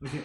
Okay,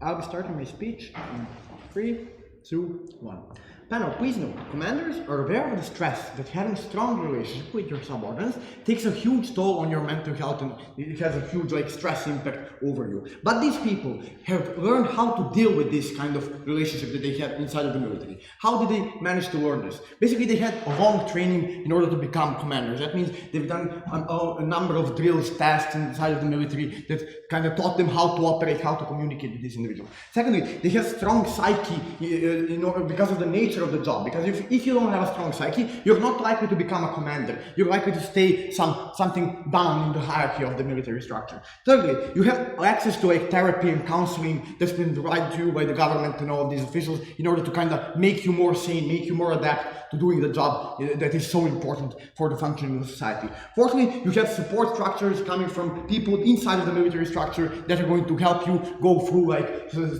I'll be starting my speech in 3, 2, 1. Panel, please note, commanders are aware of the stress that having strong relationship with your subordinates takes a huge toll on your mental health and it has a huge stress impact over you. But these people have learned how to deal with this kind of relationship that they have inside of the military. How did they manage to learn this? Basically, they had a long training in order to become commanders. That means they've done a number of drills, tasks inside of the military that kind of taught them how to operate, how to communicate with this individual. Secondly, they have strong psyche because of the nature of the job, because if you don't have a strong psyche, you're not likely to become a commander. You're likely to stay something down in the hierarchy of the military structure. Thirdly, you have access to therapy and counseling that's been provided to you by the government and all of these officials in order to kind of make you more sane, make you more adept to doing the job that is so important for the functioning of society. Fourthly, you have support structures coming from people inside of the military structure that are going to help you go through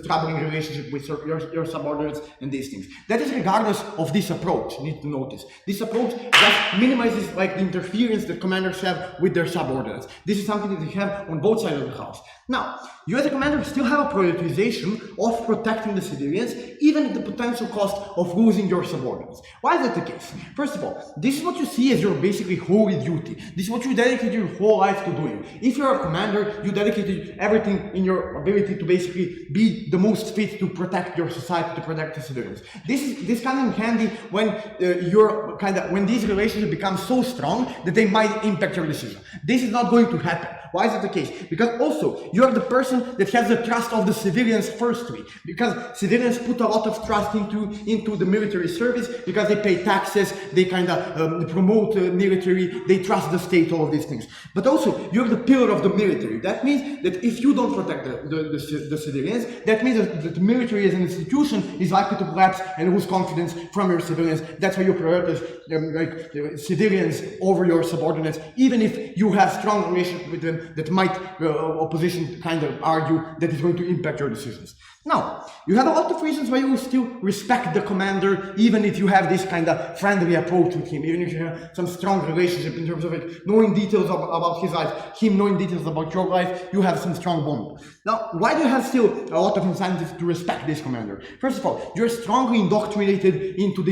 troubling relationship with your subordinates and these things. That is regardless of this approach. You need to notice this approach just minimizes the interference that commanders have with their subordinates. This is something that they have on both sides of the house. Now, you as a commander still have a prioritization of protecting the civilians, even at the potential cost of losing your subordinates. Why is that the case? First of all, this is what you see as your basically holy duty. This is what you dedicate your whole life to doing. If you're a commander, you dedicated everything in your ability to basically be the most fit to protect your society, to protect the civilians. This comes in handy when when these relationships become so strong that they might impact your decision. This is not going to happen. Why is that the case? Because also, you are the person that has the trust of the civilians firstly. Because civilians put a lot of trust into the military service because they pay taxes, they kind of promote military, they trust the state, all of these things. But also, you're the pillar of the military. That means that if you don't protect the civilians, that means that the military as an institution is likely to collapse and lose confidence from your civilians. That's why you prioritize civilians over your subordinates, even if you have strong relations with them that might opposition kind of argue that is going to impact your decisions. Now, you have a lot of reasons why you will still respect the commander, even if you have this kind of friendly approach with him, even if you have some strong relationship in terms of knowing details about his life, him knowing details about your life, you have some strong bond. Now, why do you have still a lot of incentives to respect this commander? First of all, you're strongly indoctrinated into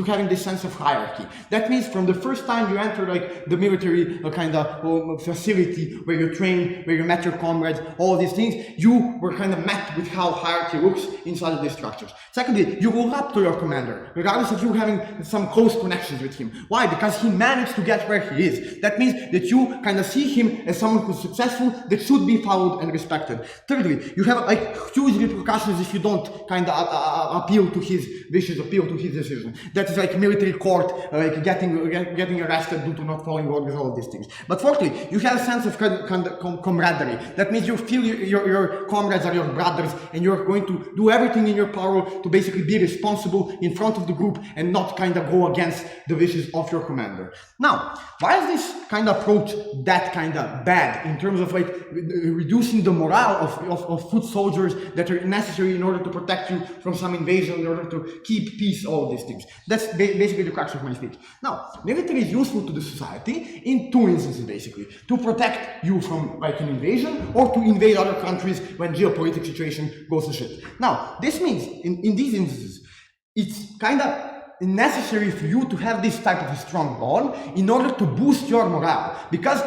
having this sense of hierarchy. That means from the first time you enter the military facility where you train, where you met your comrades, all these things, you were kind of met with how hierarchy looks inside of these structures. Secondly, you look up to your commander, regardless of you having some close connections with him. Why? Because he managed to get where he is. That means that you kind of see him as someone who's successful, that should be followed and respected. Thirdly, you have huge repercussions if you don't kind of appeal to his wishes, appeal to his decision. That is military court, getting arrested due to not following orders, all of these things. But fourthly, you have a sense of camaraderie. That means you feel your comrades are your brothers, and you're going to do everything in your power to basically be responsible in front of the group and not kind of go against the wishes of your commander. Now, why is this kind of approach that kind of bad in terms of reducing the morale of foot soldiers that are necessary in order to protect you from some invasion, in order to keep peace, all these things? That's basically the crux of my speech. Now, military is useful to the society in two instances, basically. To protect you from an invasion, or to invade other countries when geopolitical situation goes to shit. Now, this means in these instances, it's kind of necessary for you to have this type of a strong bond in order to boost your morale, because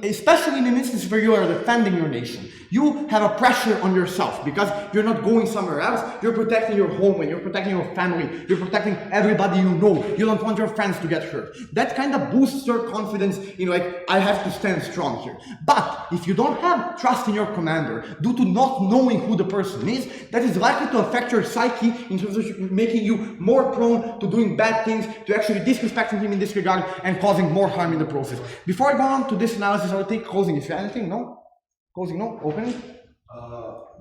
especially in an instance where you are defending your nation, you have a pressure on yourself because you're not going somewhere else. You're protecting your home and you're protecting your family. You're protecting everybody you know. You don't want your friends to get hurt. That kind of boosts your confidence in I have to stand strong here. But if you don't have trust in your commander due to not knowing who the person is, that is likely to affect your psyche in terms of making you more prone to doing bad things, to actually disrespecting him in this regard and causing more harm in the process. Before I go on to this analysis, I'll take closing. If you have anything, no? Closing, no? Opening?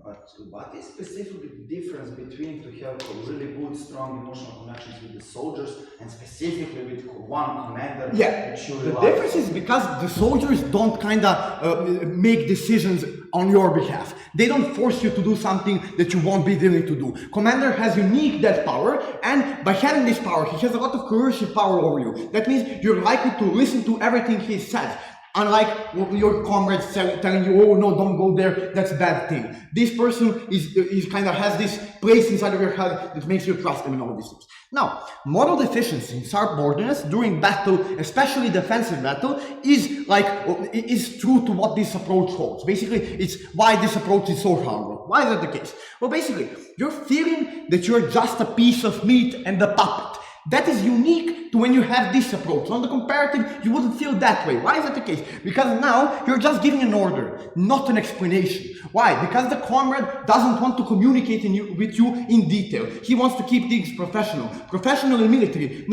But what is specifically the difference between to have a really good, strong emotional connections with the soldiers and specifically with one commander? Yeah, the difference is because the soldiers don't kind of make decisions on your behalf. They don't force you to do something that you won't be willing to do. Commander has unique that power, and by having this power, he has a lot of coercive power over you. That means you're likely to listen to everything he says. Unlike your comrades telling you, oh no, don't go there, that's a bad thing. This person is kind of has this place inside of your head that makes you trust them in all these things. Now, moral deficiency in subordinates during battle, especially defensive battle, is true to what this approach holds. Basically, it's why this approach is so harmful. Why is that the case? Well, basically, you're feeling that you're just a piece of meat and a puppet. That is unique to when you have this approach. On the comparative, you wouldn't feel that way. Why is that the case? Because now you're just giving an order, not an explanation. Why? Because the comrade doesn't want to communicate with you in detail. He wants to keep things professional. Professional in military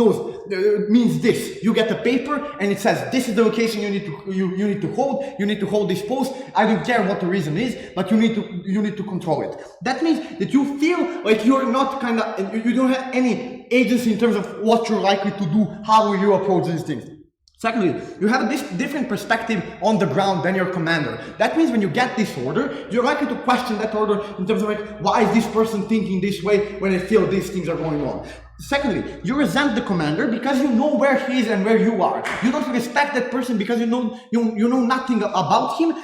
means this. You get a paper and it says, this is the location you need to hold. You need to hold this post. I don't care what the reason is, but you need to control it. That means that you feel like you're not you don't have any agency in terms of what you're likely to do, how you approach these things. Secondly, you have this different perspective on the ground than your commander. That means when you get this order, you're likely to question that order in terms of like, why is this person thinking this way when I feel these things are going on? Secondly, you resent the commander because you know where he is and where you are. You don't respect that person because you know nothing about him,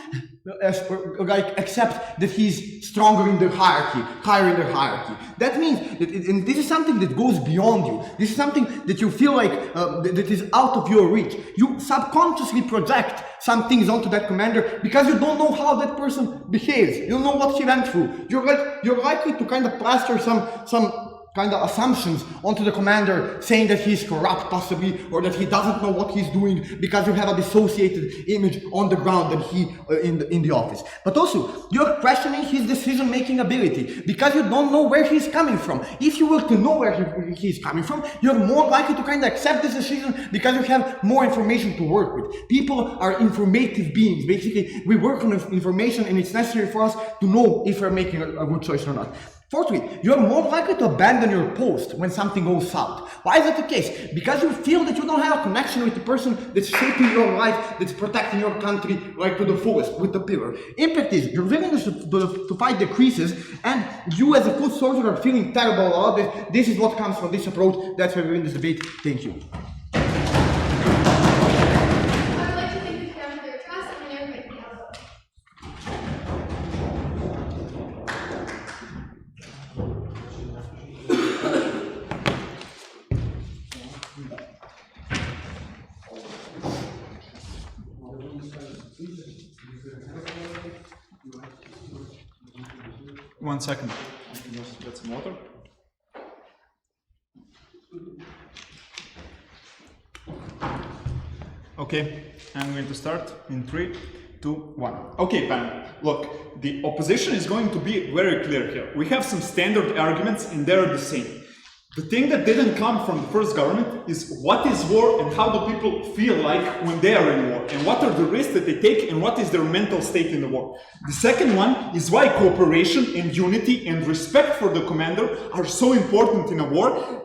except that he's stronger in the hierarchy, higher in the hierarchy. That means that, and this is something that goes beyond you. This is something that you feel like that is out of your reach. You subconsciously project some things onto that commander because you don't know how that person behaves. You don't know what he went through. You're likely to kind of plaster some kind of assumptions onto the commander, saying that he's corrupt possibly, or that he doesn't know what he's doing, because you have a dissociated image on the ground than he in the office. But also, you're questioning his decision-making ability, because you don't know where he's coming from. If you were to know where he's coming from, you're more likely to kind of accept this decision because you have more information to work with. People are informative beings. Basically, we work on information, and it's necessary for us to know if we're making a good choice or not. Fourthly, you're more likely to abandon your post when something goes south. Why is that the case? Because you feel that you don't have a connection with the person that's shaping your life, that's protecting your country like to the fullest, with the pillar. Impact is your willingness to fight decreases, and you as a foot soldier are feeling terrible about this. This is what comes from this approach. That's why we win this debate. Thank you. One second. Get some water. Okay, I'm going to start in 3, 2, 1. Okay, panel. Look, the opposition is going to be very clear here. We have some standard arguments and they're the same. The thing that didn't come from the first government is what is war and how do people feel like when they are in war, and what are the risks that they take and what is their mental state in the war. The second one is why cooperation and unity and respect for the commander are so important in a war.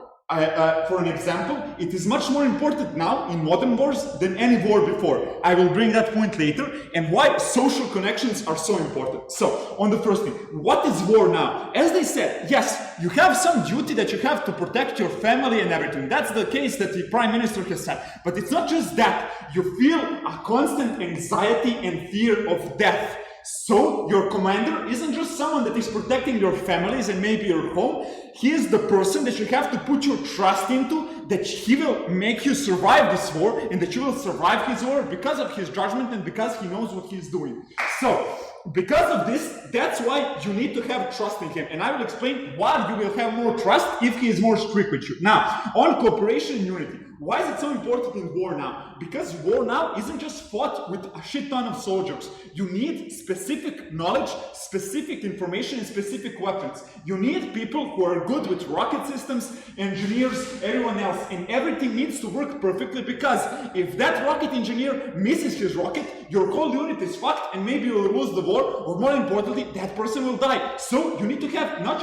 For an example, it is much more important now in modern wars than any war before. I will bring that point later, and why social connections are so important. So, on the first thing, what is war now? As they said, yes, you have some duty that you have to protect your family and everything. That's the case that the Prime Minister has said. But it's not just that. You feel a constant anxiety and fear of death. So, your commander isn't just someone that is protecting your families and maybe your home. He is the person that you have to put your trust into, that he will make you survive this war, and that you will survive his war because of his judgment and because he knows what he's doing. So, because of this, that's why you need to have trust in him. And I will explain why you will have more trust if he is more strict with you. Now, on cooperation and unity. Why is it so important in war now? Because war now isn't just fought with a shit ton of soldiers. You need specific knowledge, specific information, and specific weapons. You need people who are good with rocket systems, engineers, everyone else. And everything needs to work perfectly, because if that rocket engineer misses his rocket, your whole unit is fucked and maybe you will lose the war, or more importantly, that person will die. So you need to have not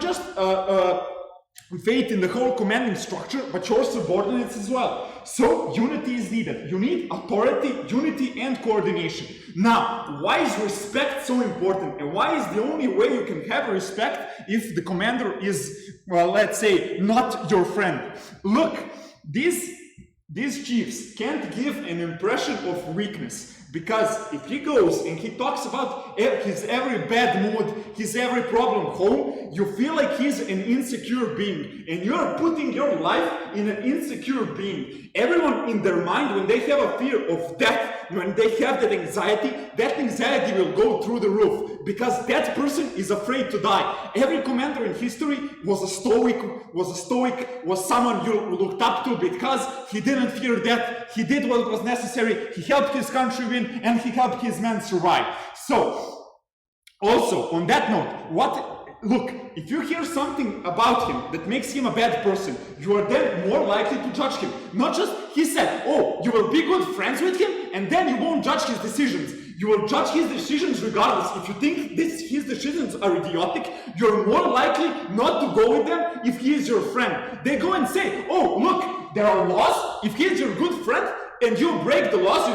just faith in the whole commanding structure, but your subordinates as well. So unity is needed. You need authority, unity, and coordination. Now, why is respect so important? And why is the only way you can have respect if the commander is, well, let's say, not your friend? Look, this these chiefs can't give an impression of weakness, because if he goes and he talks about his every bad mood, his every problem home, you feel like he's an insecure being, and you're putting your life in an insecure being. Everyone in their mind, when they have a fear of death, when they have that anxiety will go through the roof, because that person is afraid to die. Every commander in history was a stoic, was someone you looked up to, because he didn't fear death, he did what was necessary, he helped his country win, and he helped his men survive. So, also, on that note, look, if you hear something about him that makes him a bad person, you are then more likely to judge him. Not just, he said, oh, you will be good friends with him, and then you won't judge his decisions. You will judge his decisions regardless. If you think his decisions are idiotic, you're more likely not to go with them if he is your friend. They go and say, oh, look, there are laws. If he is your good friend, and you break the laws,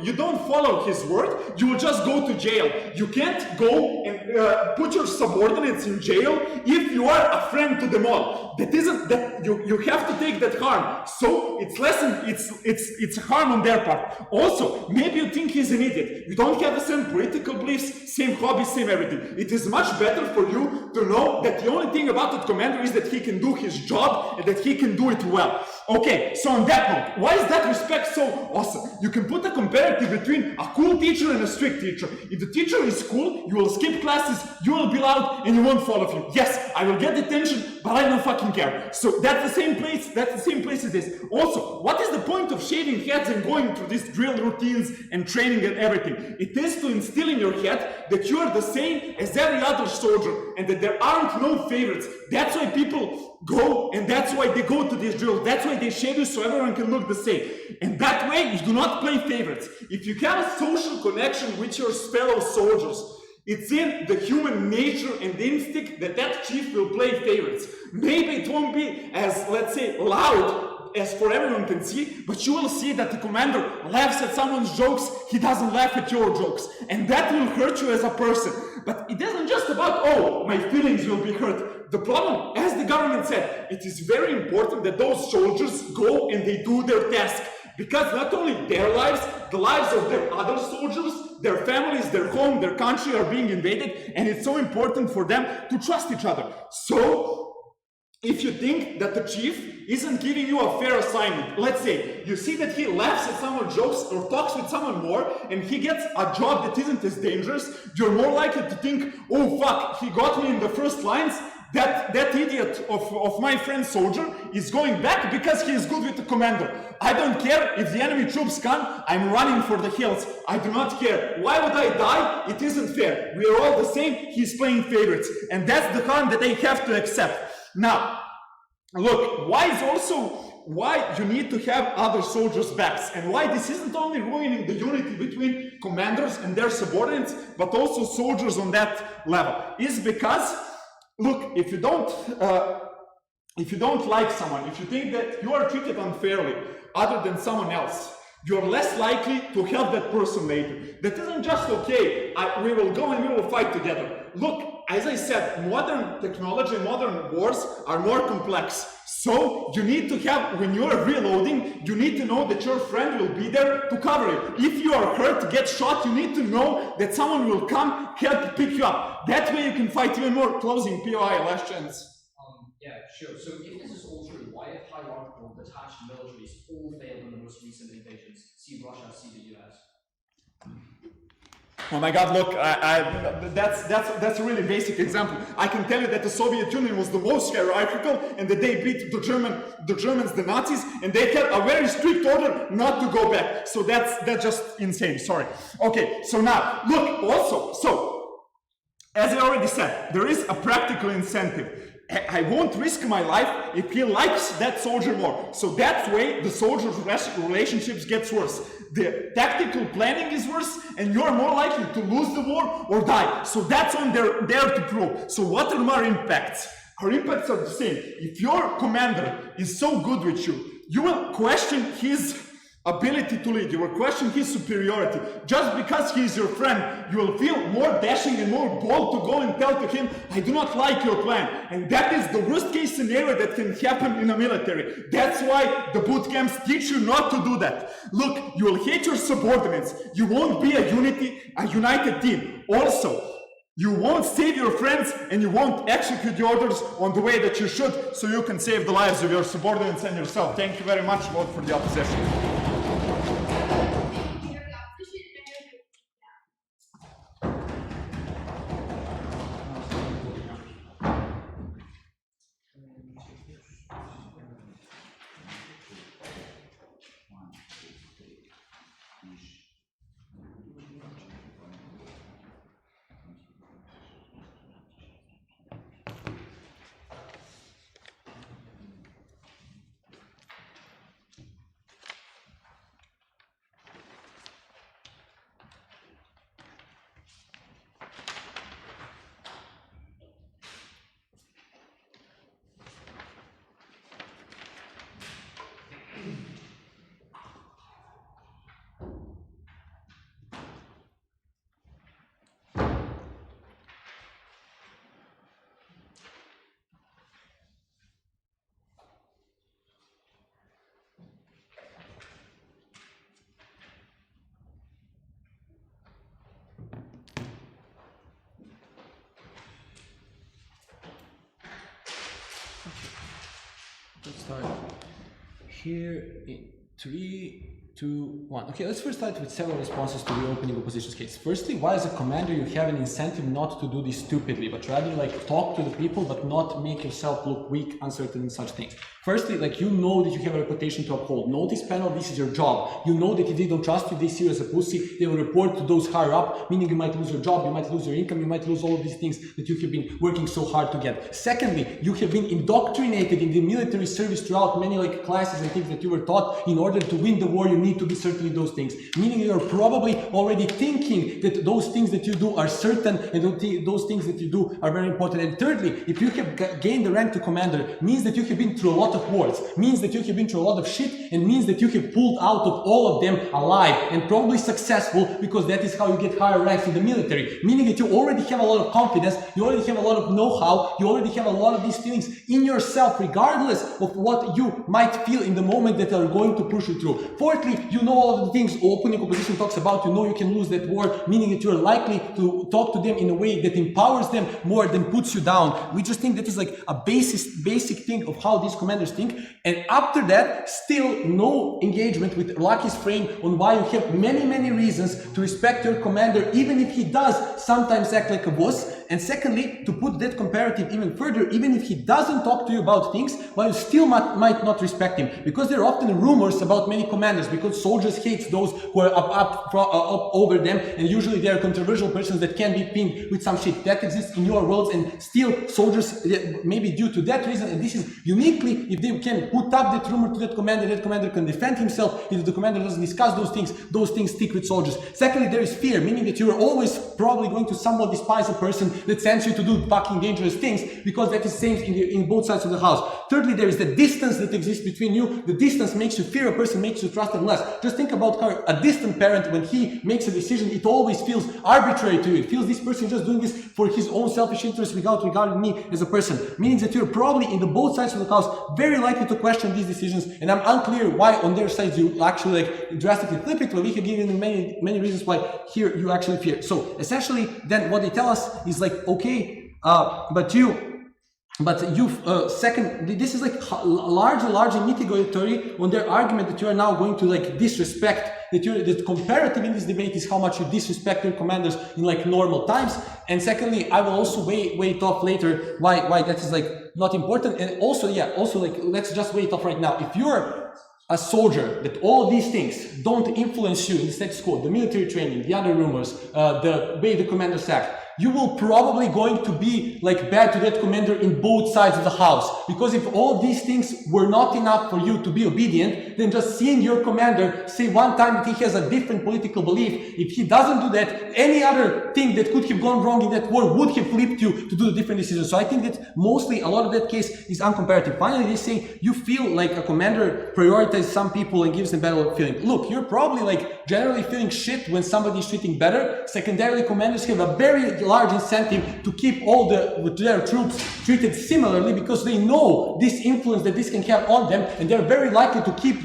you don't follow his word, you will just go to jail. You can't go and put your subordinates in jail if you are a friend to them all. That isn't that you have to take that harm. So it's a harm on their part. Also, maybe you think he's an idiot. You don't have the same political beliefs, same hobbies, same everything. It is much better for you to know that the only thing about that commander is that he can do his job and that he can do it well. Okay, so on that note, why is that respect so awesome? You can put a comparative between a cool teacher and a strict teacher. If the teacher is cool, you will skip classes, you will be loud, and you won't follow him. Yes, I will get detention, but I don't fucking care. So that's the same place it is. Also, what is the point of shaving heads and going through these drill routines and training and everything? It is to instill in your head that you are the same as every other soldier and that there aren't no favorites. That's why people go, and that's why they go to these drills. That's why they shave you so everyone can look the same. And that way you do not play favorites. If you have a social connection with your fellow soldiers, it's in the human nature and the instinct that chief will play favorites. Maybe it won't be as, let's say, loud as for everyone can see, but you will see that the commander laughs at someone's jokes, he doesn't laugh at your jokes. And that will hurt you as a person. But it isn't just about, oh, my feelings will be hurt. The problem, as the government said, it is very important that those soldiers go and they do their task. Because not only their lives, the lives of their other soldiers, their families, their home, their country are being invaded, and it's so important for them to trust each other. So, if you think that the chief isn't giving you a fair assignment, let's say you see that he laughs at someone's jokes or talks with someone more, and he gets a job that isn't as dangerous, you're more likely to think, oh fuck, he got me in the first lines, that idiot of my friend soldier is going back because he is good with the commander. I don't care if the enemy troops come, I'm running for the hills. I do not care. Why would I die? It isn't fair. We are all the same, he's playing favorites. And that's the harm that they have to accept. Now, look, why you need to have other soldiers' backs, and why this isn't only ruining the unity between commanders and their subordinates, but also soldiers on that level, is because, look, if you don't like someone, if you think that you are treated unfairly other than someone else, you're less likely to help that person later. That isn't just, okay, we will go and we will fight together. Look, as I said, modern technology, modern wars are more complex. So you need to have, when you're reloading, you need to know that your friend will be there to cover you. If you are hurt, get shot, you need to know that someone will come, help pick you up. That way you can fight even more. Closing POI, last chance. Yeah, sure. So if this is all true, why have hierarchical detached militaries all failed in the most recent invasions? See Russia, see the US. Oh my God! Look, that's a really basic example. I can tell you that the Soviet Union was the most hierarchical, and that they beat the Germans, the Nazis, and they had a very strict order not to go back. So that's just insane. Sorry. Okay. So now, look. Also, so as I already said, there is a practical incentive. I won't risk my life if he likes that soldier more. So that way, the soldiers' relationships gets worse. The tactical planning is worse, and you're more likely to lose the war or die. So that's when they're there to prove. So what are our impacts? Our impacts are the same. If your commander is so good with you, you will question his ability to lead. You will question his superiority. Just because he is your friend, you will feel more dashing and more bold to go and tell to him, I do not like your plan. And that is the worst case scenario that can happen in a military. That's why the boot camps teach you not to do that. Look, you will hate your subordinates. You won't be a united team. Also, you won't save your friends and you won't execute the orders on the way that you should, so you can save the lives of your subordinates and yourself. Thank you very much. Vote for the opposition. Let's start here in 3, 2, 1. Okay, let's first start with several responses to the opening opposition's case. Firstly, why as a commander you have an incentive not to do this stupidly, but rather like talk to the people, but not make yourself look weak, uncertain, and such things. Firstly, like you know that you have a reputation to uphold. Notice panel, this is your job. You know that if they don't trust you, they see you as a pussy, they will report to those higher up, meaning you might lose your job, you might lose your income, you might lose all of these things that you have been working so hard to get. Secondly, you have been indoctrinated in the military service throughout many like classes and things that you were taught. In order to win the war, you need to be certain in those things. Meaning you're probably already thinking that those things that you do are certain and those things that you do are very important. And thirdly, if you have gained the rank to commander, means that you have been through a lot of wars, means that you have been through a lot of shit, and means that you have pulled out of all of them alive and probably successful, because that is how you get higher ranks in the military. Meaning that you already have a lot of confidence, you already have a lot of know-how, you already have a lot of these feelings in yourself, regardless of what you might feel in the moment that are going to push you through. Fourthly, you know all of the things opening opposition talks about. You know you can lose that war, meaning that you are likely to talk to them in a way that empowers them more than puts you down. We just think that is like a basic thing of how these commanders think. And after that, still no engagement with Lucky's frame on why you have many reasons to respect your commander, even if he does sometimes act like a boss. And secondly, to put that comparative even further, even if he doesn't talk to you about things, why you still might not respect him. Because there are often rumors about many commanders, because soldiers hate those who are up over them, and usually they are controversial persons that can be pinned with some shit. That exists in your worlds, and still soldiers, maybe due to that reason, and this is uniquely, if they can put up that rumor to that commander can defend himself. If the commander doesn't discuss those things stick with soldiers. Secondly, there is fear, meaning that you are always probably going to somewhat despise a person that sends you to do fucking dangerous things, because that is same in both sides of the house. Thirdly, there is the distance that exists between you. The distance makes you fear a person, makes you trust them less. Just think about how a distant parent, when he makes a decision, it always feels arbitrary to you. It feels this person just doing this for his own selfish interest without regarding me as a person. Meaning that you're probably in the both sides of the house very likely to question these decisions, and I'm unclear why on their sides you actually like drastically flip it, but we can give you many reasons why here you actually fear. So essentially then what they tell us is like, okay, but second, this is like largely mitigatory on their argument that you are now going to like disrespect, that the comparative in this debate is how much you disrespect your commanders in like normal times. And secondly, I will also wait off later why that is like not important. And also like let's just wait off right now. If you're a soldier, that all of these things don't influence you in the status quo, the military training, the other rumors, the way the commanders act, you will probably going to be like bad to that commander in both sides of the house. Because if all these things were not enough for you to be obedient, then just seeing your commander say one time that he has a different political belief, if he doesn't do that, any other thing that could have gone wrong in that war would have flipped you to do the different decisions. So I think that mostly a lot of that case is uncomparative. Finally, they say you feel like a commander prioritizes some people and gives them better feeling. Look, you're probably like generally feeling shit when somebody is treating better. Secondarily, commanders have a very large incentive to keep all their troops treated similarly because they know this influence that this can have on them, and they're very likely to keep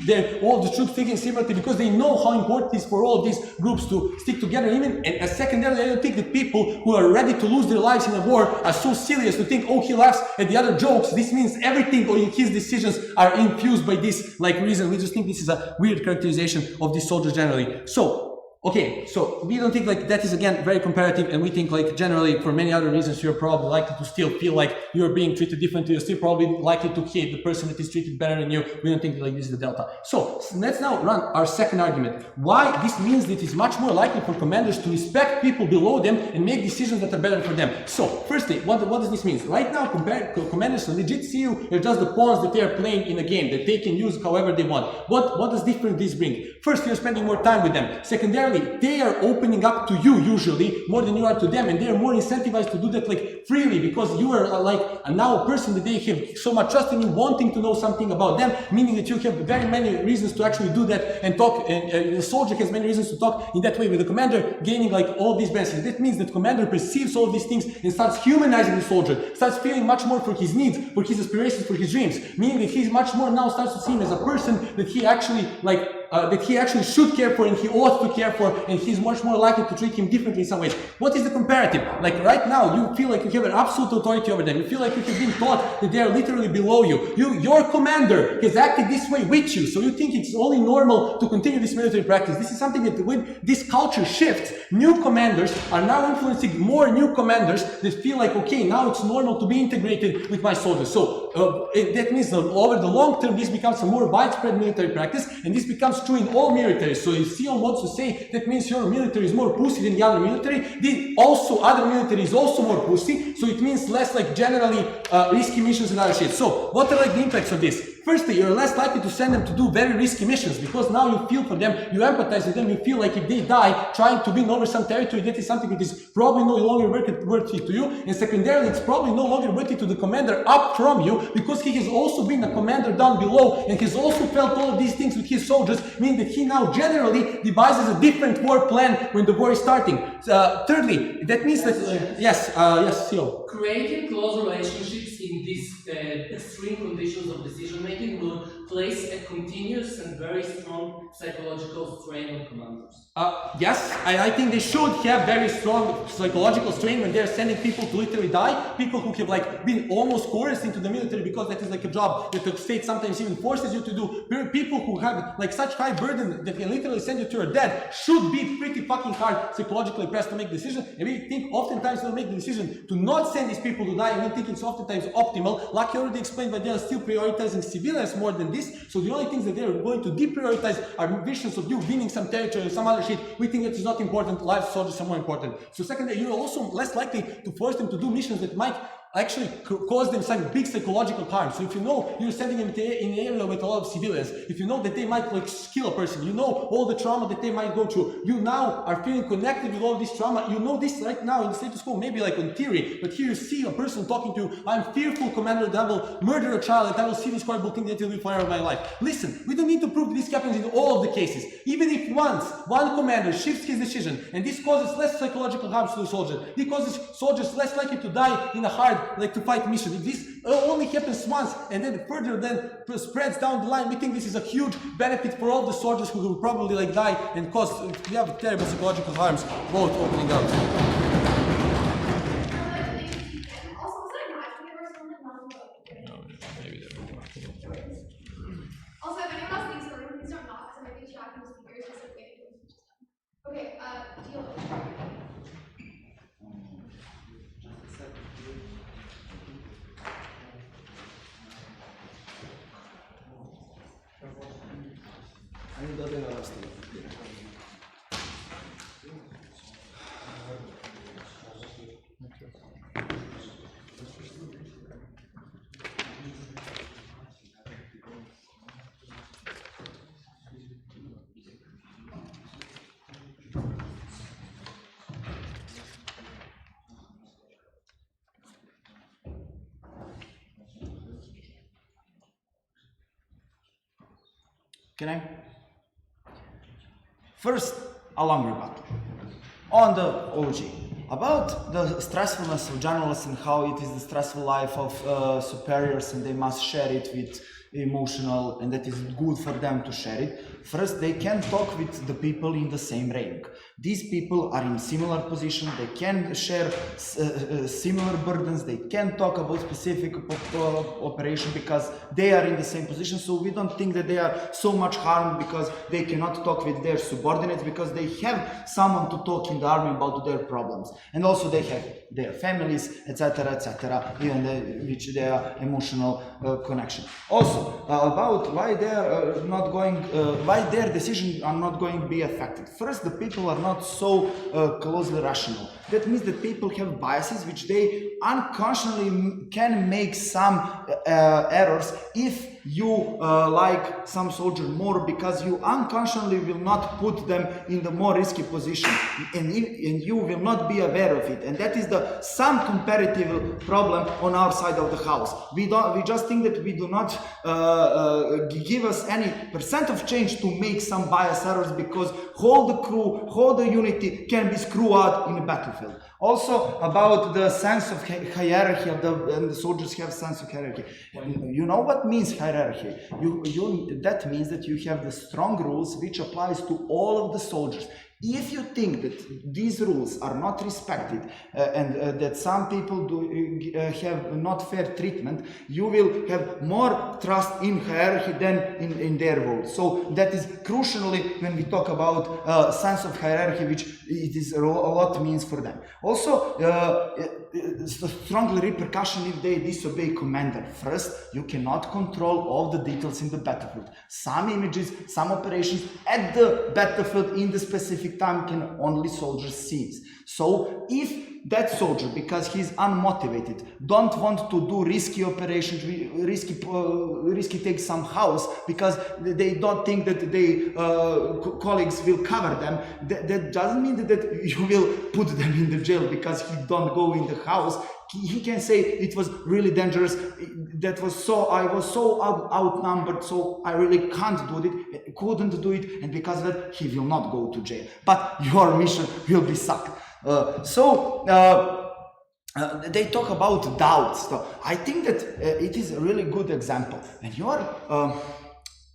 all the troops thinking similarly because they know how important it is for all of these groups to stick together. Even and secondarily, I don't think that people who are ready to lose their lives in a war are so silly as to think, oh, he laughs at the other jokes, this means everything or his decisions are infused by this like reason. We just think this is a weird characterization of these soldiers generally. So okay, so we don't think like that is again very comparative, and we think like generally for many other reasons you're probably likely to still feel like you're being treated differently. You're still probably likely to hate the person that is treated better than you. We don't think like this is the delta. So let's now run our second argument. Why this means that it's much more likely for commanders to respect people below them and make decisions that are better for them. So firstly, what does this mean? Right now, commanders legit see you as just the pawns that they are playing in a game that they can use however they want. What does different this bring? First, you're spending more time with them. Secondarily, they are opening up to you usually more than you are to them, and they are more incentivized to do that like freely because you are like now a person that they have so much trust in you, wanting to know something about them, meaning that you have very many reasons to actually do that and talk, and the soldier has many reasons to talk in that way with the commander, gaining like all these benefits. That means that commander perceives all these things and starts humanizing the soldier, starts feeling much more for his needs, for his aspirations, for his dreams, meaning that he's much more now starts to see him as a person that he actually like that he actually should care for and he ought to care for, and he's much more likely to treat him differently in some ways. What is the comparative? Like right now, you feel like you have an absolute authority over them. You feel like you have been taught that they are literally below you. Your commander has acted this way with you, so you think it's only normal to continue this military practice. This is something that when this culture shifts, new commanders are now influencing more new commanders that feel like, okay, now it's normal to be integrated with my soldiers. So that means that over the long term, this becomes a more widespread military practice, and this becomes true in all militaries. So if Sion wants to say that means your military is more pussy than the other military, other military is also more pussy, so it means less like generally risky missions and other shit. So what are like the impacts of this? Firstly, you're less likely to send them to do very risky missions because now you feel for them, you empathize with them, you feel like if they die trying to win over some territory, that is something that is probably no longer worthy to you. And secondarily, it's probably no longer worthy to the commander up from you because he has also been a commander down below and has also felt all of these things with his soldiers, meaning that he now generally devises a different war plan when the war is starting. Thirdly, that means that, yes, CEO. Creating close relationships in these extreme conditions of decision making will place a continuous and very strong psychological strain on commanders. Yes, I think they should have very strong psychological strain when they're sending people to literally die, people who have like been almost coerced into the military because that is like a job that the state sometimes even forces you to do. People who have like such high burden that can literally send you to your death should be pretty fucking hard psychologically pressed to make decisions, and we think oftentimes they'll make the decision to not send these people to die, and we think it's oftentimes optimal. Like you already explained, but they are still prioritizing civilians more than this, so the only things that they're going to deprioritize are visions of you winning some territory or some other shit. We think that is not important. Live soldiers are more important. So secondly, you're also less likely to force them to do missions that might actually cause them some big psychological harm. So if you know you're sending them in an area with a lot of civilians, if you know that they might like kill a person, you know all the trauma that they might go through, you now are feeling connected with all this trauma. You know this right now in the status quo, maybe like on theory, but here you see a person talking to you, I'm fearful, commander, that I will murder a child, that I will see this horrible thing that will be forever in my life. Listen, we don't need to prove this happens in all of the cases. Even if once one commander shifts his decision and this causes less psychological harm to the soldier, it causes soldiers less likely to die in a hard like to fight mission. If this only happens once and then further spreads down the line, we think this is a huge benefit for all the soldiers who will probably like die and cause terrible psychological harms, both opening up. Also, if anyone else thinks something, please don't knock, because I might be distracting the speakers as if they okay, deal. Can I? First, a long rebuttal on the OG about the stressfulness of journalists and how it is the stressful life of superiors and they must share it with emotional and that is good for them to share it. First, they can talk with the people in the same rank. These people are in similar position, they can share similar burdens, they can talk about specific operation because they are in the same position, so we don't think that they are so much harmed because they cannot talk with their subordinates because they have someone to talk in the army about their problems. And also they have their families, etc., even which their emotional connection. Also, about why they are not going, why their decisions are not going to be affected. First, the people are not so closely rational. That means that people have biases which they unconsciously can make some errors if you like some soldier more because you unconsciously will not put them in the more risky position and you will not be aware of it, and that is some comparative problem on our side of the house. We just think that we do not give us any percent of change to make some bias errors because whole the crew, whole the unity can be screwed out in a battlefield. Also about the sense of hierarchy and the soldiers have sense of hierarchy. You know what means hierarchy? That means that you have the strong rules which applies to all of the soldiers. If you think that these rules are not respected and that some people have not fair treatment, you will have more trust in hierarchy than in their rules. So that is crucially when we talk about sense of hierarchy, which it is a lot means for them. Also, strongly repercussion if they disobey commander. First, you cannot control all the details in the battlefield. Some images, some operations at the battlefield in the specific time can only soldiers see. So if that soldier, because he's unmotivated, don't want to do risky operations, risky take some house because they don't think that their colleagues will cover them, that doesn't mean that you will put them in the jail because he don't go in the house. He can say it was really dangerous, I was so outnumbered, so I really couldn't do it, and because of that he will not go to jail. But your mission will be sucked. They talk about doubts. So I think that it is a really good example. When you are a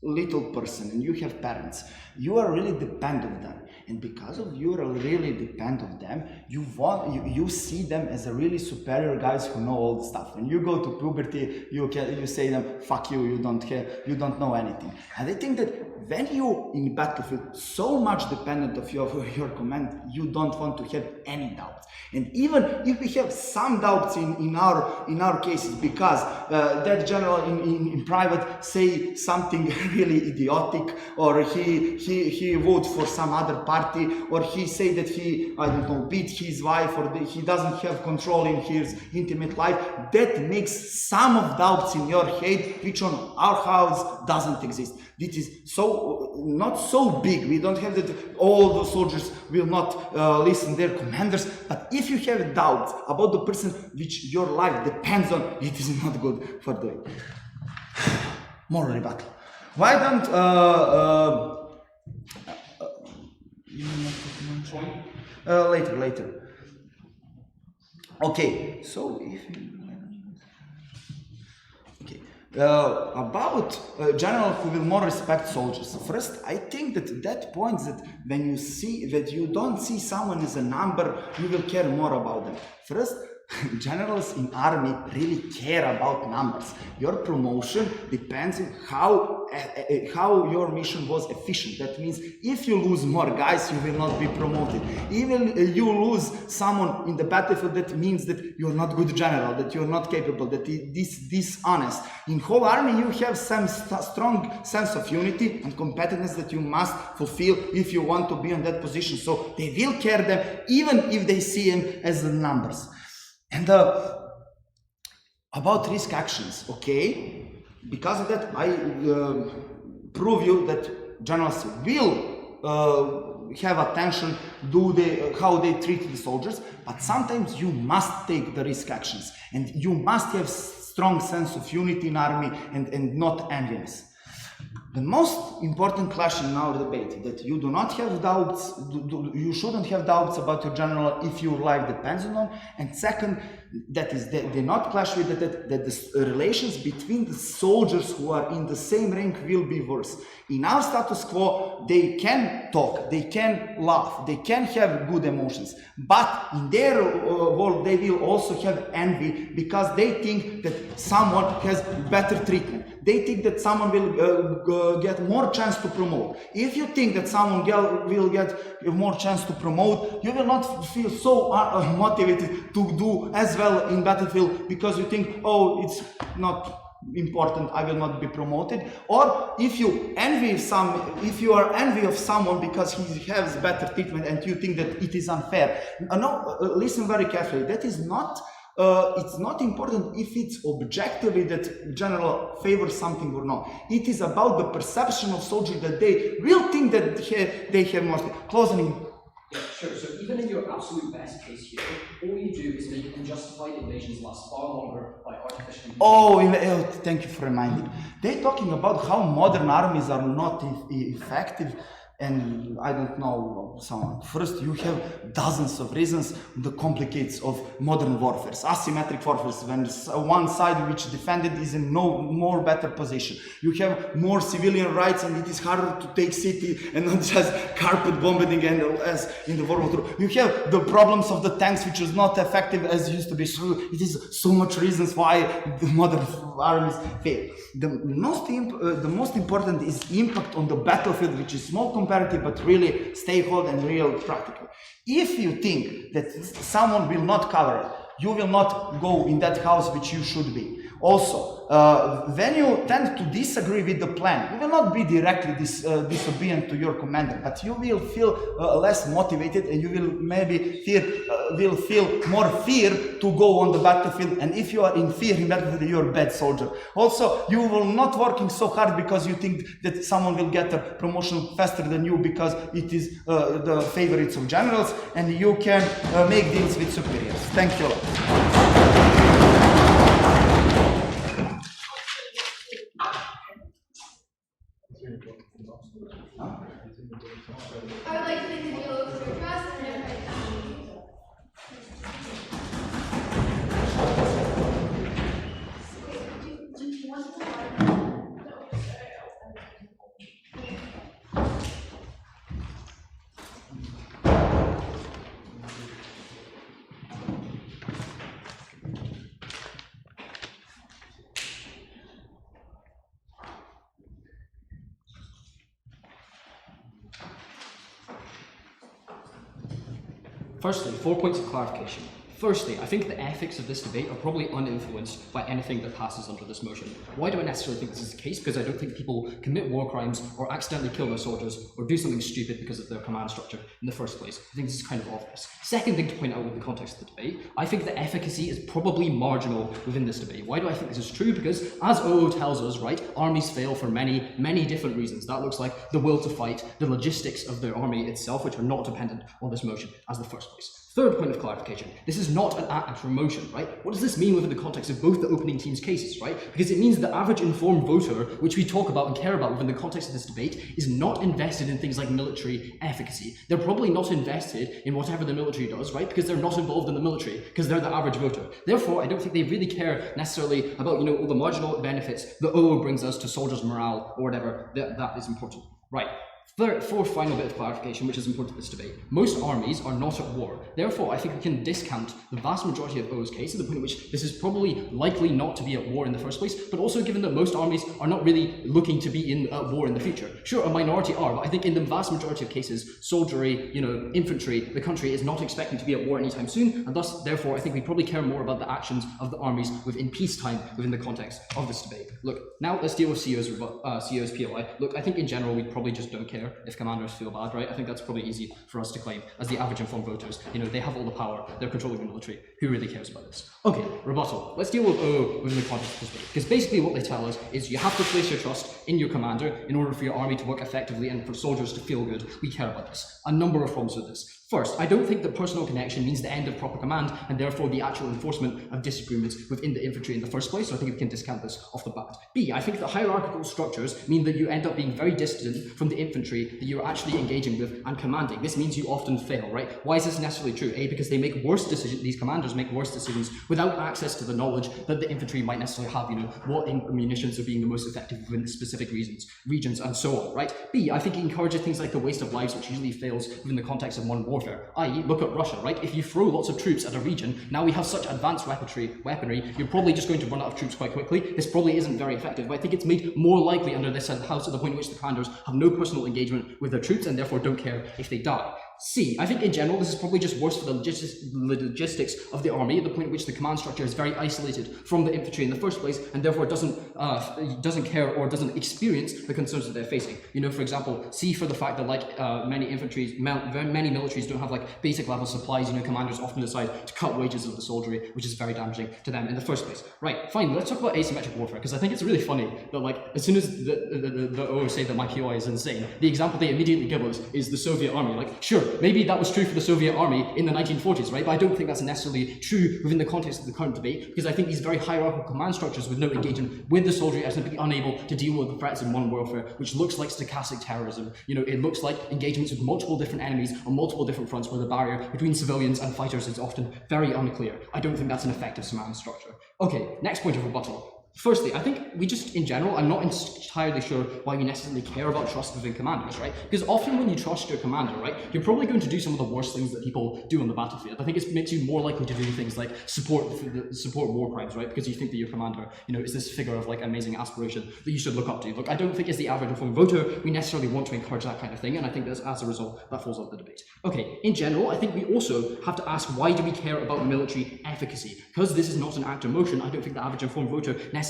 little person and you have parents, you are really dependent on them. And because of you are really dependent on them, you see them as a really superior guys who know all the stuff. When you go to puberty, you say them, fuck you, you don't care, you don't know anything. And I think that when you in battlefield so much dependent of your command, you don't want to have any doubts. And even if we have some doubts in our cases, because that general in private say something really idiotic, or he votes for some other party, or he say that he, I don't know, beat his wife, or he doesn't have control in his intimate life, that makes some of doubts in your head, which on our house doesn't exist. It is not so big. We don't have that all the soldiers will not listen their commanders. But if you have doubts about the person which your life depends on, it is not good for doing. More rebuttal. Why don't later. Okay, so if about general who will more respect soldiers. First, I think that points that when you see that you don't see someone as a number, you will care more about them. First, generals in army really care about numbers. Your promotion depends on how your mission was efficient. That means if you lose more guys, you will not be promoted. Even you lose someone in the battlefield, that means that you're not good general, that you're not capable, that this dishonest. In whole army, you have some strong sense of unity and competitiveness that you must fulfill if you want to be in that position. So they will care them even if they see him as the numbers. And about risk actions, okay? Because of that, I prove you that generals will have attention, how they treat the soldiers, but sometimes you must take the risk actions, and you must have strong sense of unity in army and not enviness. The most important clash in our debate that you do not have doubts, you shouldn't have doubts about your general if your life depends on, and second, that is they not clash with that the relations between the soldiers who are in the same rank will be worse. In our status quo, they can talk, they can laugh, they can have good emotions, but in their world they will also have envy because they think that someone has better treatment. They think that someone will get more chance to promote. If you think that someone will get more chance to promote, you will not feel so motivated to do as well in battlefield because you think, oh, it's not important, I will not be promoted. Or if you are envy of someone because he has better treatment and you think that it is unfair. No, listen very carefully. That is not. It's not important if it's objectively that general favors something or not. It is about the perception of soldiers that they will think that they have more. Closing. Yeah, sure. So even in your absolute best case here, all you do is make unjustified invasions last far longer by artificially. Oh, thank you for reminding. They're talking about how modern armies are not effective. And I don't know someone. First, you have dozens of reasons, the complicates of modern warfare, asymmetric warfare, when one side which defended is in no more better position. You have more civilian rights and it is harder to take city and not just carpet bombing and as in the World War II. You have the problems of the tanks which is not effective as used to be. So it is so much reasons why the modern armies fail. The most important is impact on the battlefield, which is small comparative but really stakeholder and real practical. If you think that someone will not cover it, you will not go in that house which you should be. Also, when you tend to disagree with the plan, you will not be directly disobedient to your commander, but you will feel less motivated and you will maybe feel more fear to go on the battlefield. And if you are in fear in battlefield, you are a bad soldier. Also, you will not working so hard because you think that someone will get a promotion faster than you because it is the favorites of generals, and you can make deals with superiors. Thank you. I would like to thank the dealers for your trust and everybody. Firstly, 4 points of clarification. Firstly, I think the ethics of this debate are probably uninfluenced by anything that passes under this motion. Why do I necessarily think this is the case? Because I don't think people commit war crimes or accidentally kill their soldiers or do something stupid because of their command structure in the first place. I think this is kind of obvious. Second thing to point out with the context of the debate, I think the efficacy is probably marginal within this debate. Why do I think this is true? Because as OO tells us, right, armies fail for many, many different reasons. That looks like the will to fight, the logistics of their army itself, which are not dependent on this motion as the first place. Third point of clarification, this is not an act for motion, right? What does this mean within the context of both the opening team's cases, right? Because it means the average informed voter, which we talk about and care about within the context of this debate, is not invested in things like military efficacy. They're probably not invested in whatever the military does, right? Because they're not involved in the military, because they're the average voter. Therefore, I don't think they really care necessarily about, all the marginal benefits the OO brings us to soldiers' morale or whatever. That is important. Right. Fourth final bit of clarification, which is important to this debate. Most armies are not at war. Therefore, I think we can discount the vast majority of OO's case to the point at which this is probably likely not to be at war in the first place, but also given that most armies are not really looking to be at war in the future. Sure, a minority are, but I think in the vast majority of cases, soldiery, infantry, the country is not expecting to be at war anytime soon, and thus, therefore, I think we probably care more about the actions of the armies within peacetime within the context of this debate. Look, now let's deal with CO's POI. Look, I think in general, we probably just don't care if commanders feel bad, right? I think that's probably easy for us to claim as the average informed voters. They have all the power, they're controlling the military. Who really cares about this? Okay, rebuttal. Let's deal with OO within the context of this debate. Because basically what they tell us is you have to place your trust in your commander in order for your army to work effectively and for soldiers to feel good. We care about this. A number of problems with this. First, I don't think that personal connection means the end of proper command and therefore the actual enforcement of disagreements within the infantry in the first place, so I think we can discount this off the bat. B, I think that hierarchical structures mean that you end up being very distant from the infantry that you're actually engaging with and commanding. This means you often fail, right? Why is this necessarily true? A, because they make worse decisions, these commanders make worse decisions without access to the knowledge that the infantry might necessarily have, what munitions are being the most effective within specific regions and so on, right? B, I think it encourages things like the waste of lives, which usually fails within the context of modern warfare. I.e., look at Russia, right? If you throw lots of troops at a region, now we have such advanced weaponry, you're probably just going to run out of troops quite quickly. This probably isn't very effective, but I think it's made more likely under this house to the point at which the commanders have no personal engagement with their troops and therefore don't care if they die. C, I think in general this is probably just worse for the logistics of the army at the point at which the command structure is very isolated from the infantry in the first place and therefore doesn't care or doesn't experience the concerns that they're facing. For example, C for the fact that many militaries don't have basic level supplies. Commanders often decide to cut wages of the soldiery, which is very damaging to them in the first place. Right, fine, let's talk about asymmetric warfare, because I think it's really funny that as soon as the O say that my POI is insane, the example they immediately give us is the Soviet army. Sure, maybe that was true for the Soviet army in the 1940s, right? But I don't think that's necessarily true within the context of the current debate, because I think these very hierarchical command structures with no engagement with the soldiery are simply unable to deal with the threats in modern warfare, which looks like stochastic terrorism. It looks like engagements with multiple different enemies on multiple different fronts where the barrier between civilians and fighters is often very unclear. I don't think that's an effective command structure. Okay, next point of rebuttal. Firstly, I think we just, in general, I'm not entirely sure why we necessarily care about trust within commanders, right? Because often when you trust your commander, right, you're probably going to do some of the worst things that people do on the battlefield. I think it makes you more likely to do things like support war crimes, right? Because you think that your commander, is this figure of amazing aspiration that you should look up to. Look, I don't think as the average informed voter, we necessarily want to encourage that kind of thing, and I think that as a result, that falls out of the debate. Okay, in general, I think we also have to ask, why do we care about military efficacy? Because this is not an act of motion, I don't think the average informed voter necessarily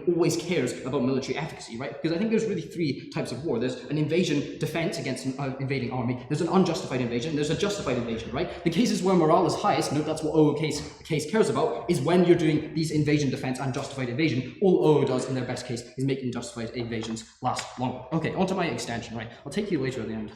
always cares about military efficacy, right? Because I think there's really three types of war. There's an invasion defense against an invading army. There's an unjustified invasion. There's a justified invasion, right? The cases where morale is highest, note that's what OO case cares about, is when you're doing these invasion defense and justified invasion. All OO does in their best case is making justified invasions last longer. Okay, onto my extension, right? I'll take you later at the end.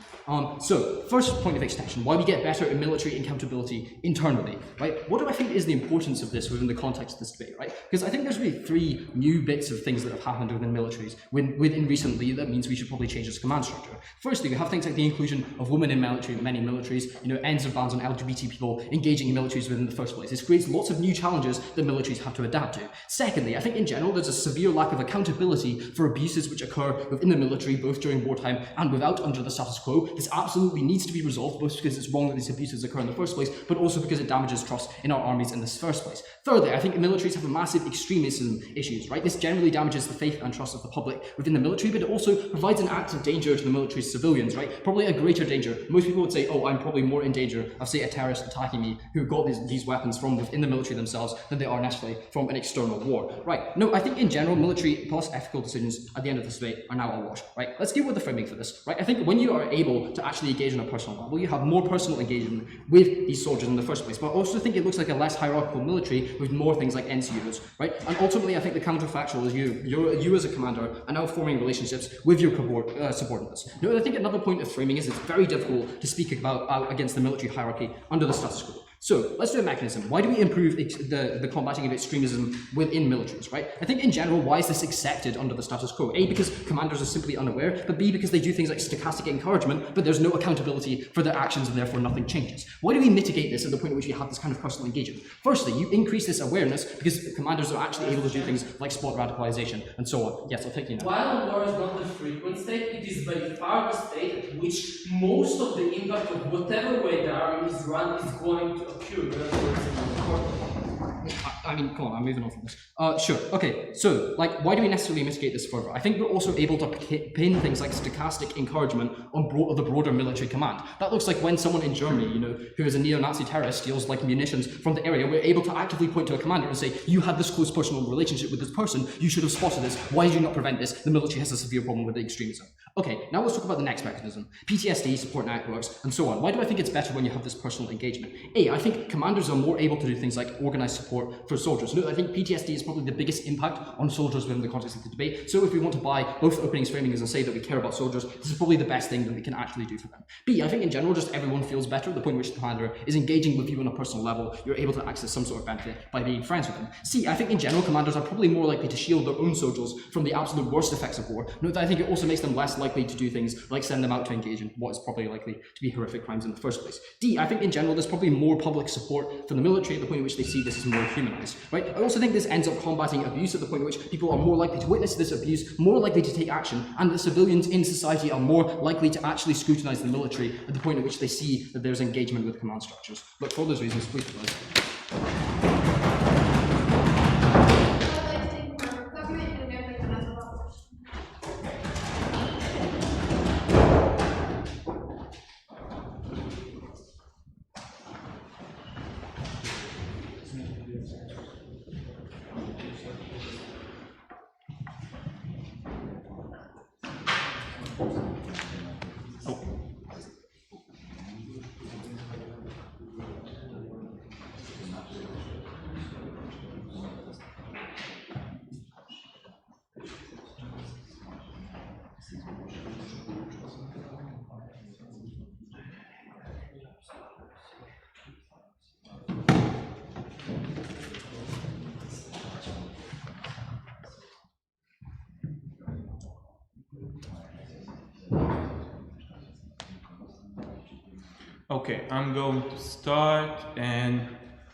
So, first point of extension, why we get better in military accountability internally, right? What do I think is the importance of this within the context of this debate, right? Because I think there's really three new bits of things that have happened within militaries within recently that means we should probably change this command structure. Firstly, we have things like the inclusion of women in many militaries, ends of bans on LGBT people engaging in militaries within the first place. This creates lots of new challenges that militaries have to adapt to. Secondly, I think in general there's a severe lack of accountability for abuses which occur within the military, both during wartime and without under the status quo. This absolutely needs to be resolved, both because it's wrong that these abuses occur in the first place, but also because it damages trust in our armies in this first place. Thirdly, I think militaries have a massive extremism issues, right? This generally damages the faith and trust of the public within the military, but it also provides an active danger to the military's civilians, right? Probably a greater danger. Most people would say, oh, I'm probably more in danger of, say, a terrorist attacking me who got these weapons from within the military themselves than they are necessarily from an external war, right? No, I think in general, military plus ethical decisions at the end of this debate are now a wash, right? Let's deal with the framing for this, right? I think when you are able to actually engage on a personal level, you have more personal engagement with these soldiers in the first place, but I also think it looks like a less hierarchical military with more things like NCOs, right? And ultimately, I think the counterfactual is you as a commander are now forming relationships with your subordinates. No, I think another point of framing is it's very difficult to speak out against the military hierarchy under the status quo. So let's do a mechanism. Why do we improve the combating of extremism within militaries, right? I think in general, why is this accepted under the status quo? A, because commanders are simply unaware, but B, because they do things like stochastic encouragement, but there's no accountability for their actions and therefore nothing changes. Why do we mitigate this at the point at which we have this kind of personal engagement? Firstly, you increase this awareness because commanders are actually able to do things like spot radicalization and so on. Yes, I'll take you now. While war is not the frequent state, it is by far the state at which most of the impact of whatever way the army is run is going to occur. I mean, come on, I'm moving on from this. Sure, okay, so, why do we necessarily mitigate this further? I think we're also able to pin things like stochastic encouragement on the broader military command. That looks like when someone in Germany, who is a neo-Nazi terrorist, steals, munitions from the area, we're able to actively point to a commander and say, you had this close personal relationship with this person, you should have spotted this, why did you not prevent this? The military has a severe problem with extremism. Okay, now let's talk about the next mechanism. PTSD, support networks, and so on. Why do I think it's better when you have this personal engagement? A, I think commanders are more able to do things like organize support for soldiers. Note, I think PTSD is probably the biggest impact on soldiers within the context of the debate. So if we want to buy both openings, framings, and say that we care about soldiers, this is probably the best thing that we can actually do for them. B, I think in general, just everyone feels better at the point at which the commander is engaging with you on a personal level. You're able to access some sort of benefit by being friends with them. C, I think in general, commanders are probably more likely to shield their own soldiers from the absolute worst effects of war. Note that I think it also makes them less likely to do things like send them out to engage in what is probably likely to be horrific crimes in the first place. D, I think in general there's probably more public support for the military at the point at which they see this as more humanized, right? I also think this ends up combating abuse at the point at which people are more likely to witness this abuse, more likely to take action, and that civilians in society are more likely to actually scrutinize the military at the point at which they see that there's engagement with command structures. Look, for all those reasons, please vote. Okay, I'm going to start and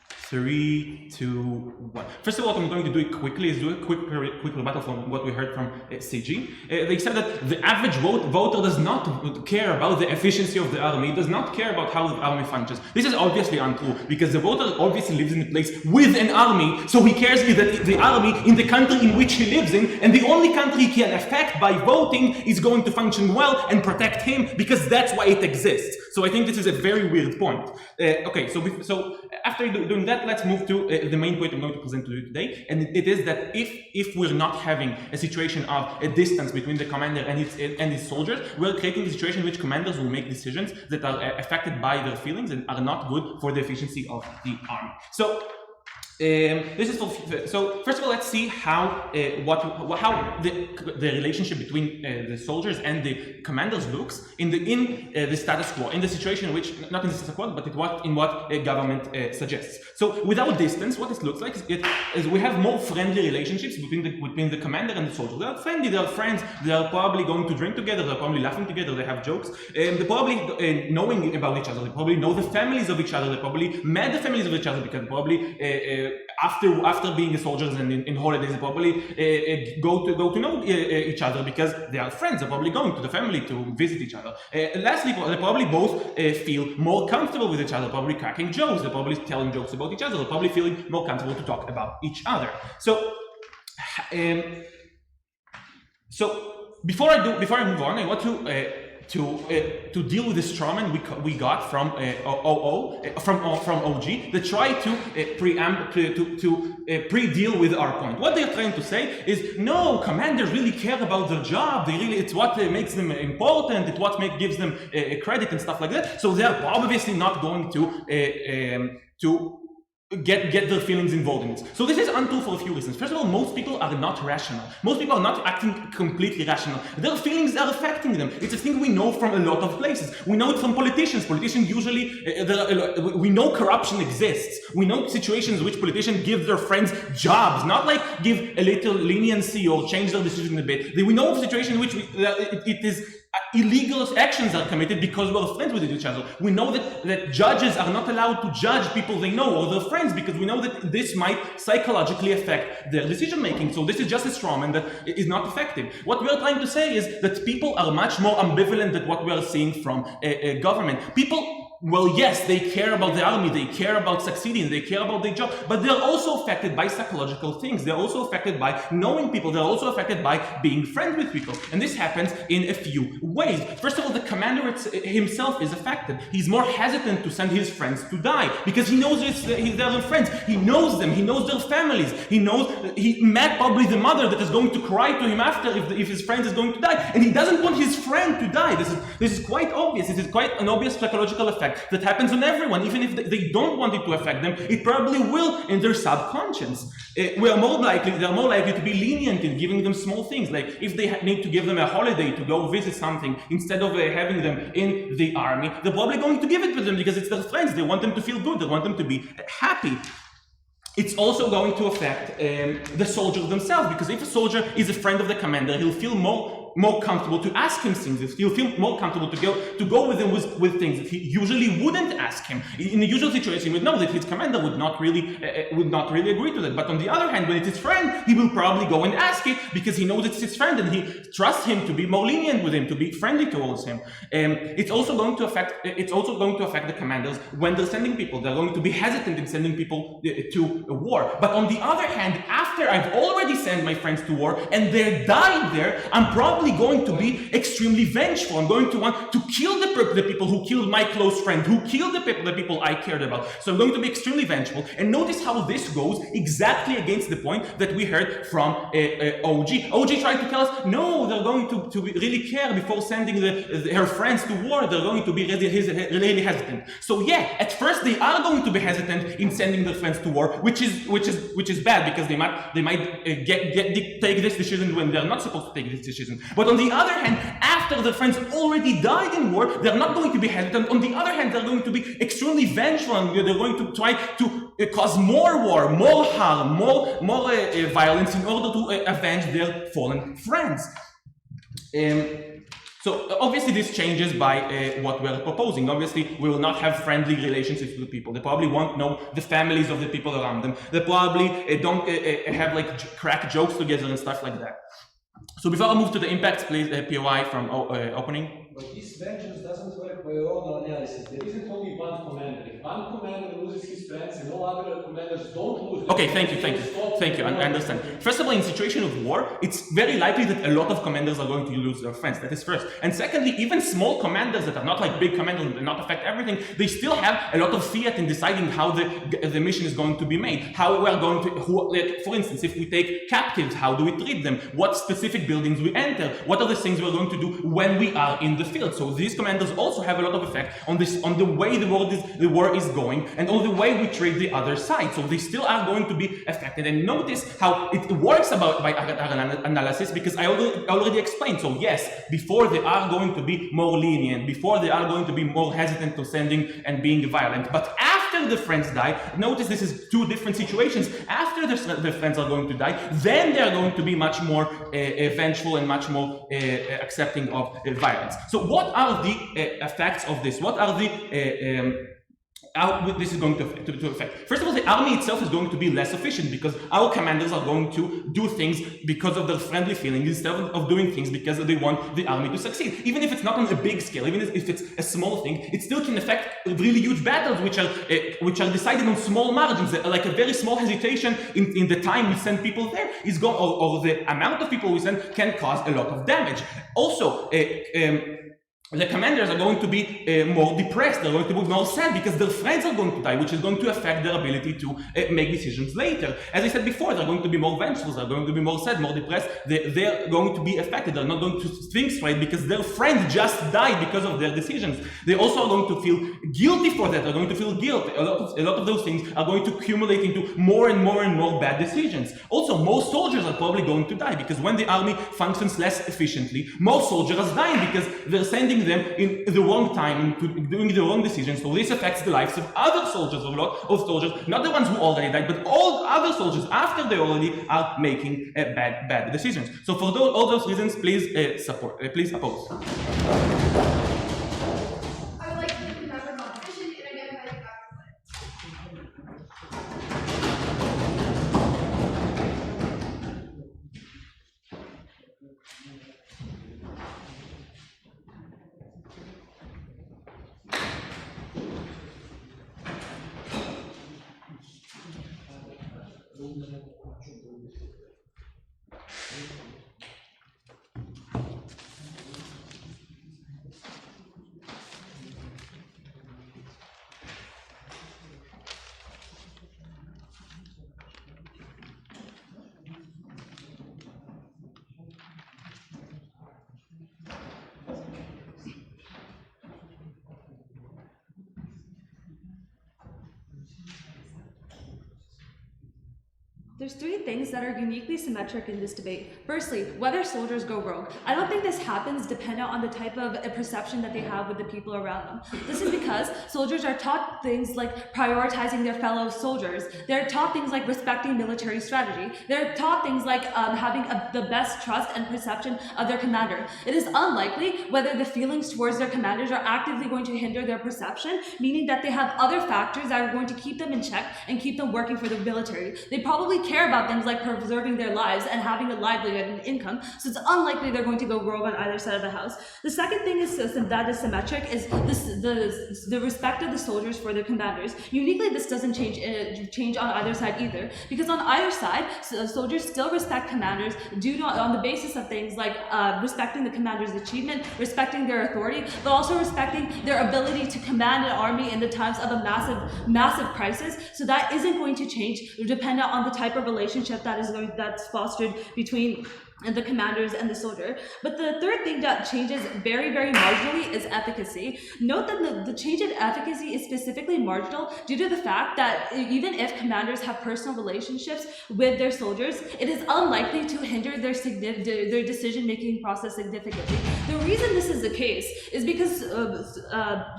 3, 2, 1. First of all, what I'm going to do it quickly is do a quick rebuttal from what we heard from CG. They said that the average voter does not care about the efficiency of the army, does not care about how the army functions. This is obviously untrue, because the voter obviously lives in a place with an army, so he cares that the army in the country in which he lives in, and the only country he can affect by voting is going to function well and protect him, because that's why it exists. So I think this is a very weird point. Okay, so after doing that, let's move to the main point I'm going to present to you today, and it is that if we're not having a situation of a distance between the commander and his soldiers, we're creating a situation in which commanders will make decisions that are affected by their feelings and are not good for the efficiency of the army. So so first of all, let's see how the relationship between the soldiers and the commanders looks in the status quo, in the situation in which, not in the status quo, but in what a government suggests. So without distance, what it looks like is we have more friendly relationships between the commander and the soldiers. They are friendly, they are friends, they are probably going to drink together, they're probably laughing together, they have jokes, they're probably knowing about each other, they probably know the families of each other, they probably met the families of each other, because probably after being soldiers and in holidays, they probably go to know each other because they are friends. They're probably going to the family to visit each other. Lastly, they probably both feel more comfortable with each other. Probably cracking jokes. They're probably telling jokes about each other. They're probably feeling more comfortable to talk about each other. So before I move on, I want to deal with the strawman we got from OG that try to pre-deal with our point. What they're trying to say is, no, commanders really care about their job. It's what makes them important. It's what gives them credit and stuff like that. So they're obviously not going to get their feelings involved in this. So this is untrue for a few reasons. First of all, most people are not rational. Most people are not acting completely rational. Their feelings are affecting them. It's a thing we know from a lot of places. We know it from politicians. Politicians usually, we know corruption exists. We know situations in which politicians give their friends jobs, not like give a little leniency or change their decision a bit. We know of situations in which it is illegal actions are committed because we're friends with each other. We know that judges are not allowed to judge people they know or their friends because we know that this might psychologically affect their decision making. So this is just a strawman that is not effective. What we are trying to say is that people are much more ambivalent than what we are seeing from a government. People well, yes, they care about the army, they care about succeeding, they care about their job, but they're also affected by psychological things. They're also affected by knowing people. They're also affected by being friends with people. And this happens in a few ways. First of all, the commander himself is affected. He's more hesitant to send his friends to die because he knows they're friends. He knows them. He knows their families. He met probably the mother that is going to cry to him after if his friend is going to die. And he doesn't want his friend to die. This is quite obvious. This is quite an obvious psychological effect that happens on everyone. Even if they don't want it to affect them, it probably will in their subconscious. They're more likely to be lenient in giving them small things. Like if they need to give them a holiday to go visit something, instead of having them in the army, they're probably going to give it to them because it's their friends. They want them to feel good. They want them to be happy. It's also going to affect the soldiers themselves, because if a soldier is a friend of the commander, he'll feel more comfortable to ask him things. He'll feel more comfortable to go with him with things that he usually wouldn't ask him. In a usual situation, he would know that his commander would not really agree to that. But on the other hand, when it's his friend, he will probably go and ask it because he knows it's his friend and he trusts him to be more lenient with him, to be friendly towards him. It's also going to affect the commanders when they're sending people. They're going to be hesitant in sending people to war. But on the other hand, after I've already sent my friends to war and they died there, I'm probably going to be extremely vengeful. I'm going to want to kill the people who killed my close friend, who killed the people I cared about. So I'm going to be extremely vengeful. And notice how this goes exactly against the point that we heard from OG. OG tried to tell us, no, they're going to really care before sending her friends to war. They're going to be really hesitant. So yeah, at first they are going to be hesitant in sending their friends to war, which is bad, because they might take this decision when they're not supposed to take this decision. But on the other hand, after their friends already died in war, they're not going to be hesitant. On the other hand, they're going to be extremely vengeful, and they're going to try to cause more war, more harm, more violence in order to avenge their fallen friends. So obviously this changes by what we're proposing. Obviously we will not have friendly relationships with people. They probably won't know the families of the people around them. They probably don't have like crack jokes together and stuff like that. So before I move to the impacts, please POI from opening. But this vengeance doesn't work by your own analysis. There isn't only one commander. If one commander loses his friends and no other commanders don't lose them. Okay, thank you. I understand. First of all, in situation of war, it's very likely that a lot of commanders are going to lose their friends. That is first. And secondly, even small commanders that are not like big commanders and not affect everything, they still have a lot of fiat in deciding how the mission is going to be made. How we are going to, for instance, if we take captives, how do we treat them? What specific buildings we enter? What are the things we're going to do when we are in the field? So these commanders also have a lot of effect on the way the war is going, and on the way we treat the other side. So they still are going to be affected. And notice how it works by our analysis, because I already explained. So yes, before they are going to be more lenient, before they are going to be more hesitant to sending and being violent. But after the friends die, notice this is two different situations. After the friends are going to die, then they are going to be much more vengeful and much more accepting of violence. So what are the effects of this? What are the how this is going to affect? First of all, the army itself is going to be less efficient, because our commanders are going to do things because of their friendly feelings instead of doing things because they want the army to succeed. Even if it's not on a big scale, even if it's a small thing, it still can affect really huge battles which are decided on small margins. Like a very small hesitation in the time we send people there is or the amount of people we send can cause a lot of damage. Also, the commanders are going to be more depressed, they're going to be more sad because their friends are going to die, which is going to affect their ability to make decisions later. As I said before, they're going to be more vengeful, they're going to be more sad, more depressed, they're going to be affected, they're not going to think straight because their friend just died because of their decisions. They also are going to feel guilty for that, they're going to feel guilt. A lot of those things are going to accumulate into more and more bad decisions. Also, most soldiers are probably going to die, because when the army functions less efficiently, most soldiers are dying because they're sending them in the wrong time, doing the wrong decisions. So this affects the lives of other soldiers, a lot of soldiers, not the ones who already died, but all other soldiers after they already are making bad decisions. So for all those reasons, please please oppose. I would like to make the member competition and identify the There's three things that are uniquely symmetric in this debate. Firstly, whether soldiers go rogue. I don't think this happens dependent on the type of perception that they have with the people around them. This is because soldiers are taught things like prioritizing their fellow soldiers. They're taught things like respecting military strategy. They're taught things like having the best trust and perception of their commander. It is unlikely whether the feelings towards their commanders are actively going to hinder their perception, meaning that they have other factors that are going to keep them in check and keep them working for the military. They probably care about things like preserving their lives and having a livelihood and income, so it's unlikely they're going to go rogue on either side of the house. The second thing that is symmetric is the respect of the soldiers for their commanders. Uniquely, this doesn't change on either side either, because on either side, soldiers still respect commanders on the basis of things like respecting the commander's achievement, respecting their authority, but also respecting their ability to command an army in the times of a massive crisis. So that isn't going to change dependent on the type of relationship that's fostered between the commanders and the soldier. But the third thing that changes very, very marginally is efficacy. Note that the change in efficacy is specifically marginal due to the fact that even if commanders have personal relationships with their soldiers, it is unlikely to hinder their decision-making process significantly. The reason this is the case is because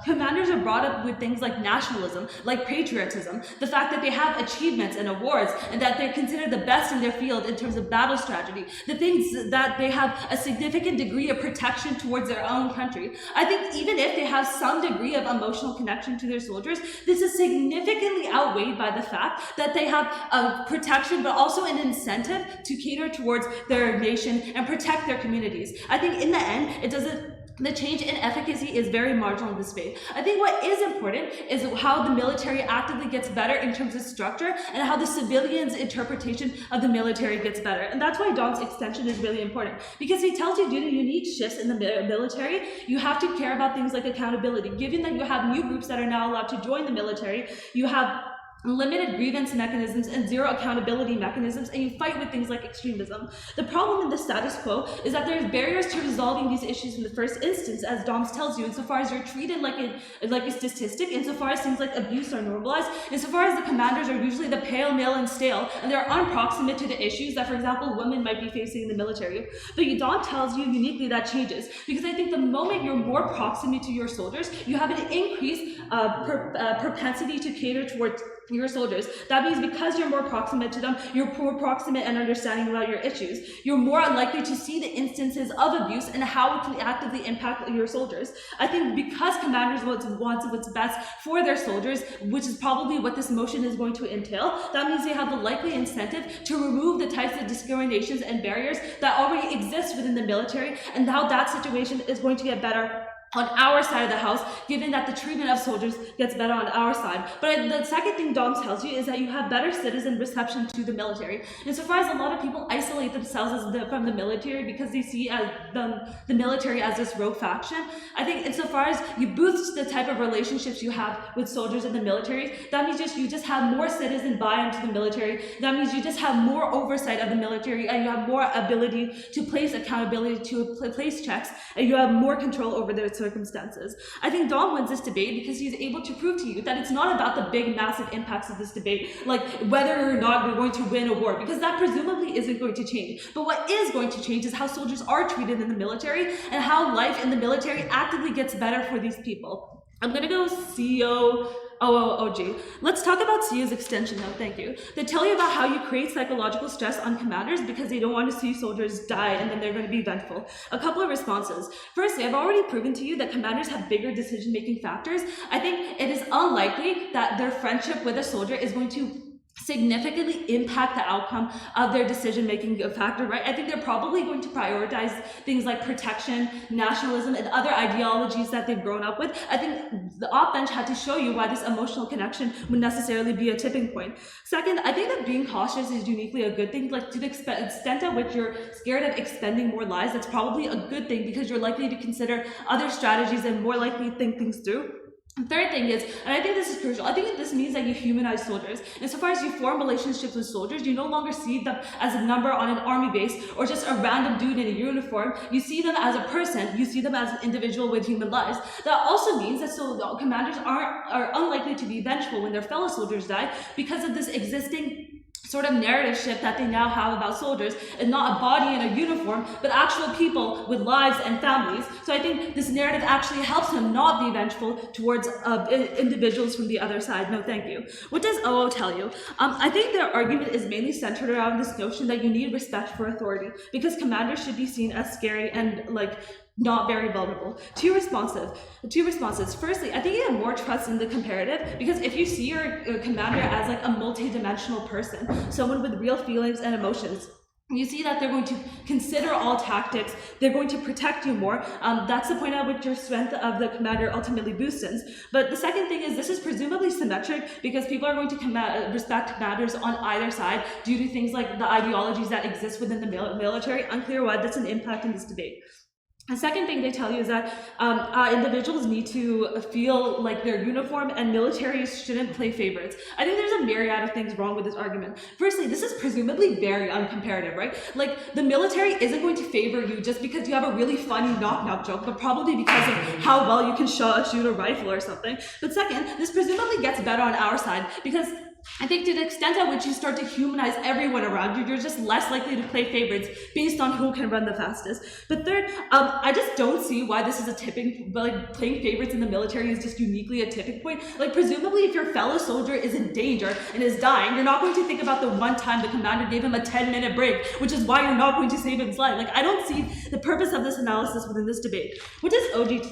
commanders are brought up with things like nationalism, like patriotism, the fact that they have achievements and awards, and that they're considered the best in their field in terms of battle strategy, the things that they have a significant degree of protection towards their own country. I think even if they have some degree of emotional connection to their soldiers, this is significantly outweighed by the fact that they have a protection but also an incentive to cater towards their nation and protect their communities. I think in the end, the change in efficacy is very marginal in this debate. I think what is important is how the military actively gets better in terms of structure and how the civilians' interpretation of the military gets better. And that's why Dom's extension is really important, because he tells you due to unique shifts in the military, you have to care about things like accountability. Given that you have new groups that are now allowed to join the military, you have limited grievance mechanisms and zero accountability mechanisms, and you fight with things like extremism. The problem in the status quo is that there's barriers to resolving these issues in the first instance, as Doms tells you, insofar as you're treated like a statistic, insofar as things like abuse are normalized, insofar as the commanders are usually the pale, male, and stale, and they're unproximate to the issues that, for example, women might be facing in the military. But Dom tells you uniquely that changes, because I think the moment you're more proximate to your soldiers, you have an increased propensity to cater towards your soldiers. That means because you're more proximate to them, you're more proximate and understanding about your issues. You're more likely to see the instances of abuse and how it can actively impact your soldiers. I think because commanders want what's best for their soldiers, which is probably what this motion is going to entail, that means they have the likely incentive to remove the types of discriminations and barriers that already exist within the military, and how that situation is going to get better on our side of the house, given that the treatment of soldiers gets better on our side. But the second thing Dom tells you is that you have better citizen reception to the military. Insofar as a lot of people isolate themselves from the military because they see the military as this rogue faction, I think insofar as you boost the type of relationships you have with soldiers in the military, that means you just have more citizen buy-in to the military. That means you just have more oversight of the military, and you have more ability to place accountability, to place checks, and you have more control over their circumstances. I think Dom wins this debate because he's able to prove to you that it's not about the big, massive impacts of this debate, like whether or not we're going to win a war, because that presumably isn't going to change. But what is going to change is how soldiers are treated in the military and how life in the military actively gets better for these people. I'm gonna go COOG. Let's talk about CO's extension now, thank you. They tell you about how you create psychological stress on commanders because they don't want to see soldiers die and then they're going to be vengeful. A couple of responses. Firstly, I've already proven to you that commanders have bigger decision-making factors. I think it is unlikely that their friendship with a soldier is going to significantly impact the outcome of their decision-making factor, right? I think they're probably going to prioritize things like protection, nationalism, and other ideologies that they've grown up with. I think the op bench had to show you why this emotional connection would necessarily be a tipping point. Second, I think that being cautious is uniquely a good thing. Like, to the extent at which you're scared of expending more lives, that's probably a good thing because you're likely to consider other strategies and more likely to think things through. The third thing is, and I think this is crucial, I think this means that you humanize soldiers. Insofar as you form relationships with soldiers, you no longer see them as a number on an army base or just a random dude in a uniform. You see them as a person. You see them as an individual with human lives. That also means that commanders are unlikely to be vengeful when their fellow soldiers die because of this existing sort of narrative shift that they now have about soldiers, and not a body in a uniform, but actual people with lives and families. So I think this narrative actually helps him not be vengeful towards individuals from the other side. No, thank you. What does OO tell you? I think their argument is mainly centered around this notion that you need respect for authority, because commanders should be seen as scary and not very vulnerable. Two responses. Firstly, I think you have more trust in the comparative, because if you see your commander as a multi-dimensional person, someone with real feelings and emotions, you see that they're going to consider all tactics, they're going to protect you more. That's the point at which your strength of the commander ultimately boostens. But the second thing is, this is presumably symmetric because people are going to respect commanders on either side due to things like the ideologies that exist within the military. Unclear why that's an impact in this debate. The second thing they tell you is that individuals need to feel like their uniform, and militaries shouldn't play favorites. I think there's a myriad of things wrong with this argument. Firstly, this is presumably very uncomparative, right? Like, the military isn't going to favor you just because you have a really funny knock-knock joke, but probably because of how well you can shoot a rifle or something. But second, this presumably gets better on our side because I think to the extent at which you start to humanize everyone around you, you're just less likely to play favorites based on who can run the fastest. But third, I just don't see why this is a tipping, playing favorites in the military is just uniquely a tipping point. Presumably if your fellow soldier is in danger and is dying, you're not going to think about the one time the commander gave him a 10-minute break, which is why you're not going to save his life. I don't see the purpose of this analysis within this debate. What does OG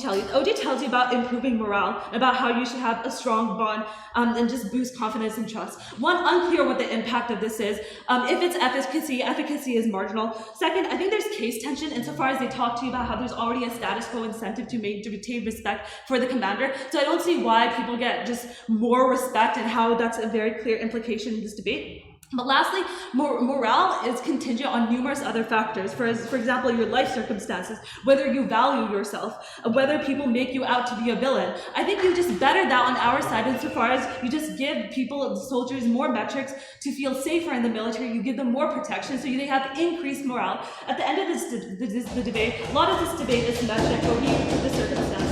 tell you? OG tells you about improving morale, about how you should have a strong bond and just boost confidence and trust. One, unclear what the impact of this is. If it's efficacy is marginal. Second, I think there's case tension insofar as they talk to you about how there's already a status quo incentive to retain respect for the commander. So I don't see why people get just more respect and how that's a very clear implication in this debate. But lastly, morale is contingent on numerous other factors. For example, your life circumstances, whether you value yourself, whether people make you out to be a villain. I think you just better that on our side insofar as you just give people, soldiers, more metrics to feel safer in the military. You give them more protection so they have increased morale. At the end of the debate, a lot of this debate is symmetric, but we need the circumstances.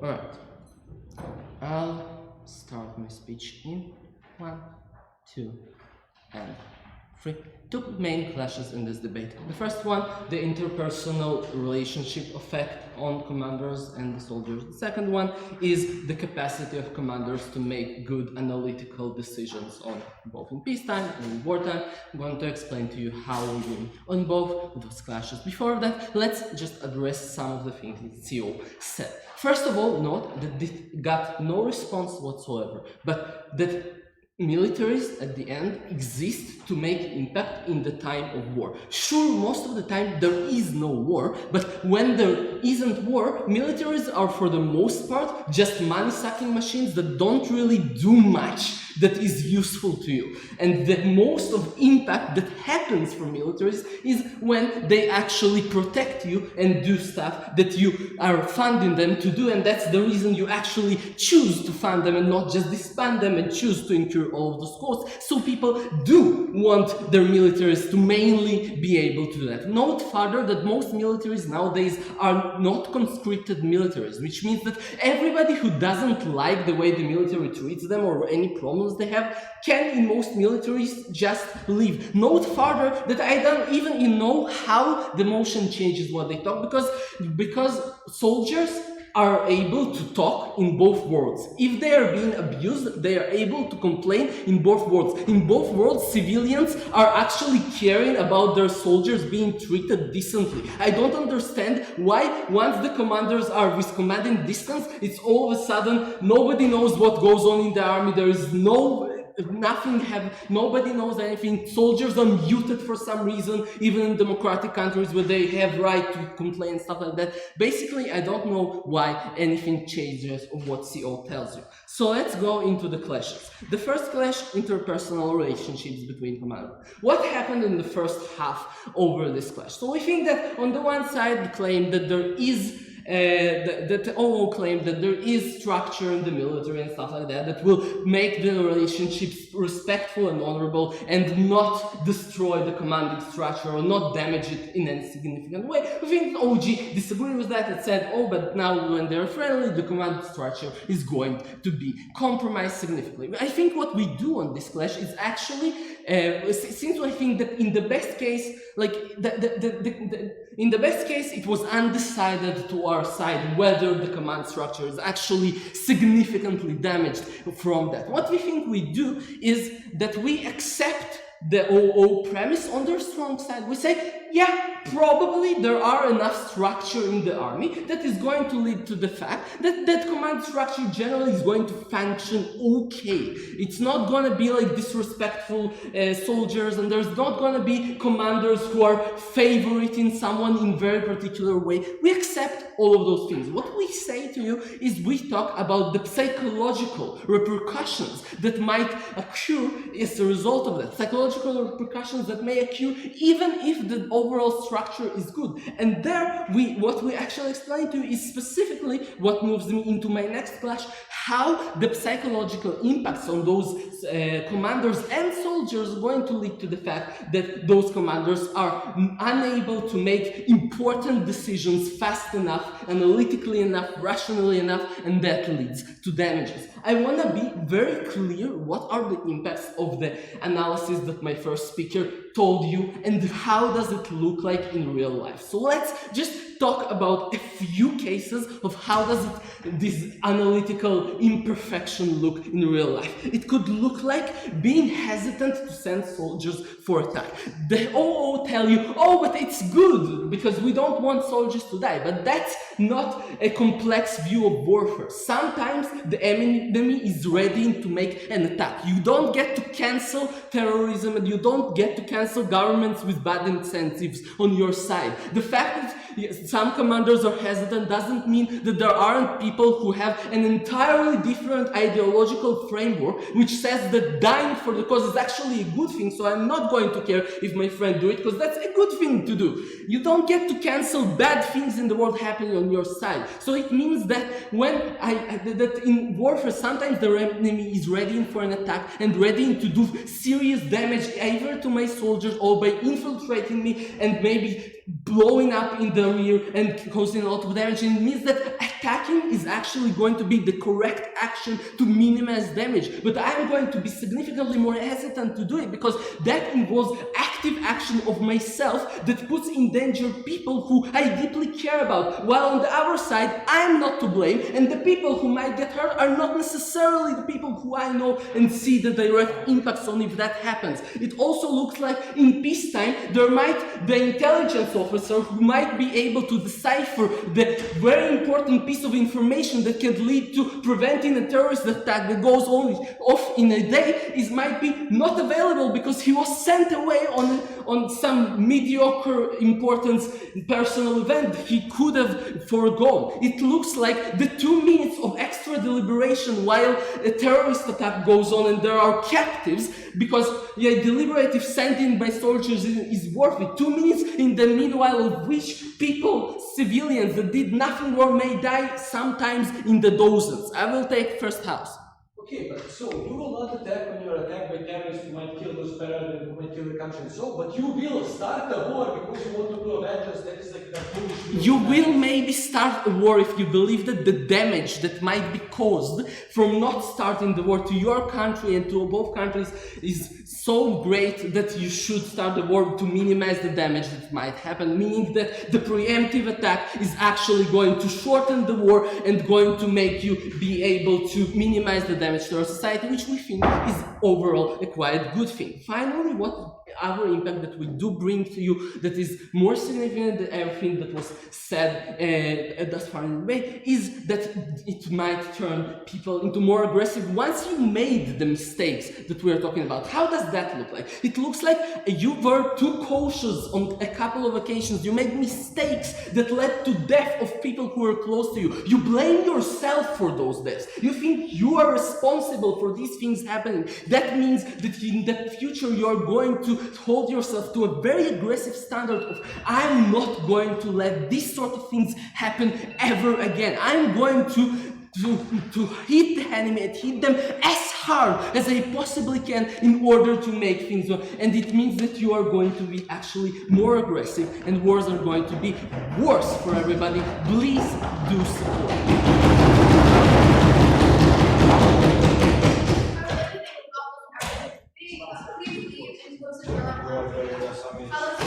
Alright, I'll start my speech in 1, 2, and 3. Two main clashes in this debate. The first one, the interpersonal relationship effect on commanders and the soldiers. The second one is the capacity of commanders to make good analytical decisions on both in peacetime and in wartime. I'm going to explain to you how we win on both those clashes. Before that, let's just address some of the things that THO said. First of all, note that this got no response whatsoever, but that militaries at the end exist to make impact in the time of war. Sure, most of the time there is no war, but when there isn't war, militaries are for the most part just money-sucking machines that don't really do much that is useful to you. And the most of impact that happens for militaries is when they actually protect you and do stuff that you are funding them to do, and that's the reason you actually choose to fund them and not just disband them and choose to incur all of those costs. So people do want their militaries to mainly be able to do that. Note further that most militaries nowadays are not conscripted militaries, which means that everybody who doesn't like the way the military treats them or any problem problems they have, can in most militaries just leave. Note further that I don't even know how the motion changes what they talk, because soldiers are able to talk in both worlds. If they are being abused, they are able to complain in both worlds. In both worlds, civilians are actually caring about their soldiers being treated decently. I don't understand why once the commanders are with commanding distance, it's all of a sudden nobody knows what goes on in the army. There is nobody knows anything. Soldiers are muted for some reason, even in democratic countries where they have right to complain and stuff like that. Basically, I don't know why anything changes of what CO tells you. So let's go into the clashes. The first clash, interpersonal relationships between commanders. What happened in the first half over this clash? So we think that on the one side, the claim that there is that OO claimed that there is structure in the military and stuff like that that will make the relationships respectful and honorable and not destroy the commanding structure or not damage it in any significant way. I think OG disagreed with that and said, oh, but now when they're friendly, the commanding structure is going to be compromised significantly. I think what we do on this clash is actually, since I think that in the best case, like in the best case, it was undecided to our side whether the command structure is actually significantly damaged from that. What we think we do is that we accept the OO premise on their strong side. We say, yeah, probably there are enough structure in the army that is going to lead to the fact that that command structure generally is going to function okay. It's not going to be like disrespectful soldiers, and there's not going to be commanders who are favoriting someone in very particular way. We accept all of those things. What we say to you is we talk about the psychological repercussions that might occur as a result of that. Psychological repercussions that may occur even if the overall structure is good. And there, what we actually explain to you is specifically what moves me into my next clash, how the psychological impacts on those commanders and soldiers are going to lead to the fact that those commanders are unable to make important decisions fast enough, analytically enough, rationally enough, and that leads to damages. I want to be very clear what are the impacts of the analysis that my first speaker told you and how does it look like in real life. So let's just talk about a few cases of how does this analytical imperfection look in real life. It could look like being hesitant to send soldiers for attack. The OO tell you, oh, but it's good because we don't want soldiers to die. But that's not a complex view of warfare. Sometimes the enemy is ready to make an attack. You don't get to cancel terrorism and you don't get to cancel governments with bad incentives on your side. The fact that some commanders are hesitant doesn't mean that there aren't people who have an entirely different ideological framework which says that dying for the cause is actually a good thing, so I'm not going to care if my friend do it because that's a good thing to do. You don't get to cancel bad things in the world happening on your side. So it means that when that in warfare sometimes the enemy is ready for an attack and ready to do serious damage either to my soldiers or by infiltrating me and maybe blowing up in the rear and causing a lot of damage. And it means that attacking is actually going to be the correct action to minimize damage. But I'm going to be significantly more hesitant to do it because that involves active action of myself that puts in danger people who I deeply care about. While on the other side, I'm not to blame, and the people who might get hurt are not necessarily the people who I know and see the direct impacts on if that happens. It also looks like in peacetime, there might the intelligence officer who might be able to decipher the very important piece of information that can lead to preventing a terrorist attack that goes only off in a day might be not available because he was sent away on some mediocre importance personal event he could have foregone. It looks like the 2 minutes of extra deliberation while a terrorist attack goes on and there are captives because deliberative sending by soldiers is worth it. 2 minutes in the meanwhile of which people, civilians that did nothing wrong may die sometimes in the dozens. I will take first house. Okay, but so you will not attack when you're attacked by terrorists who might kill those parents, who might kill the country and so, but you will start a war because you want to do a vengeance that is like the Polish You will maybe start a war if you believe that the damage that might be caused from not starting the war to your country and to both countries is so great that you should start the war to minimize the damage that might happen, meaning that the preemptive attack is actually going to shorten the war and going to make you be able to minimize the damage to our society, which we think is overall a quite good thing. Finally, what other impact that we do bring to you that is more significant than everything that was said thus far in the debate is that it might turn people into more aggressive once you made the mistakes that we are talking about. How does that look like? It looks like you were too cautious on a couple of occasions. You made mistakes that led to death of people who were close to you. You blame yourself for those deaths. You think you are responsible for these things happening. That means that in the future you are going to hold yourself to a very aggressive standard of I'm not going to let these sort of things happen ever again. I'm going to hit the enemy and hit them as hard as I possibly can in order to make things work. And it means that you are going to be actually more aggressive and wars are going to be worse for everybody. Please do support. Alex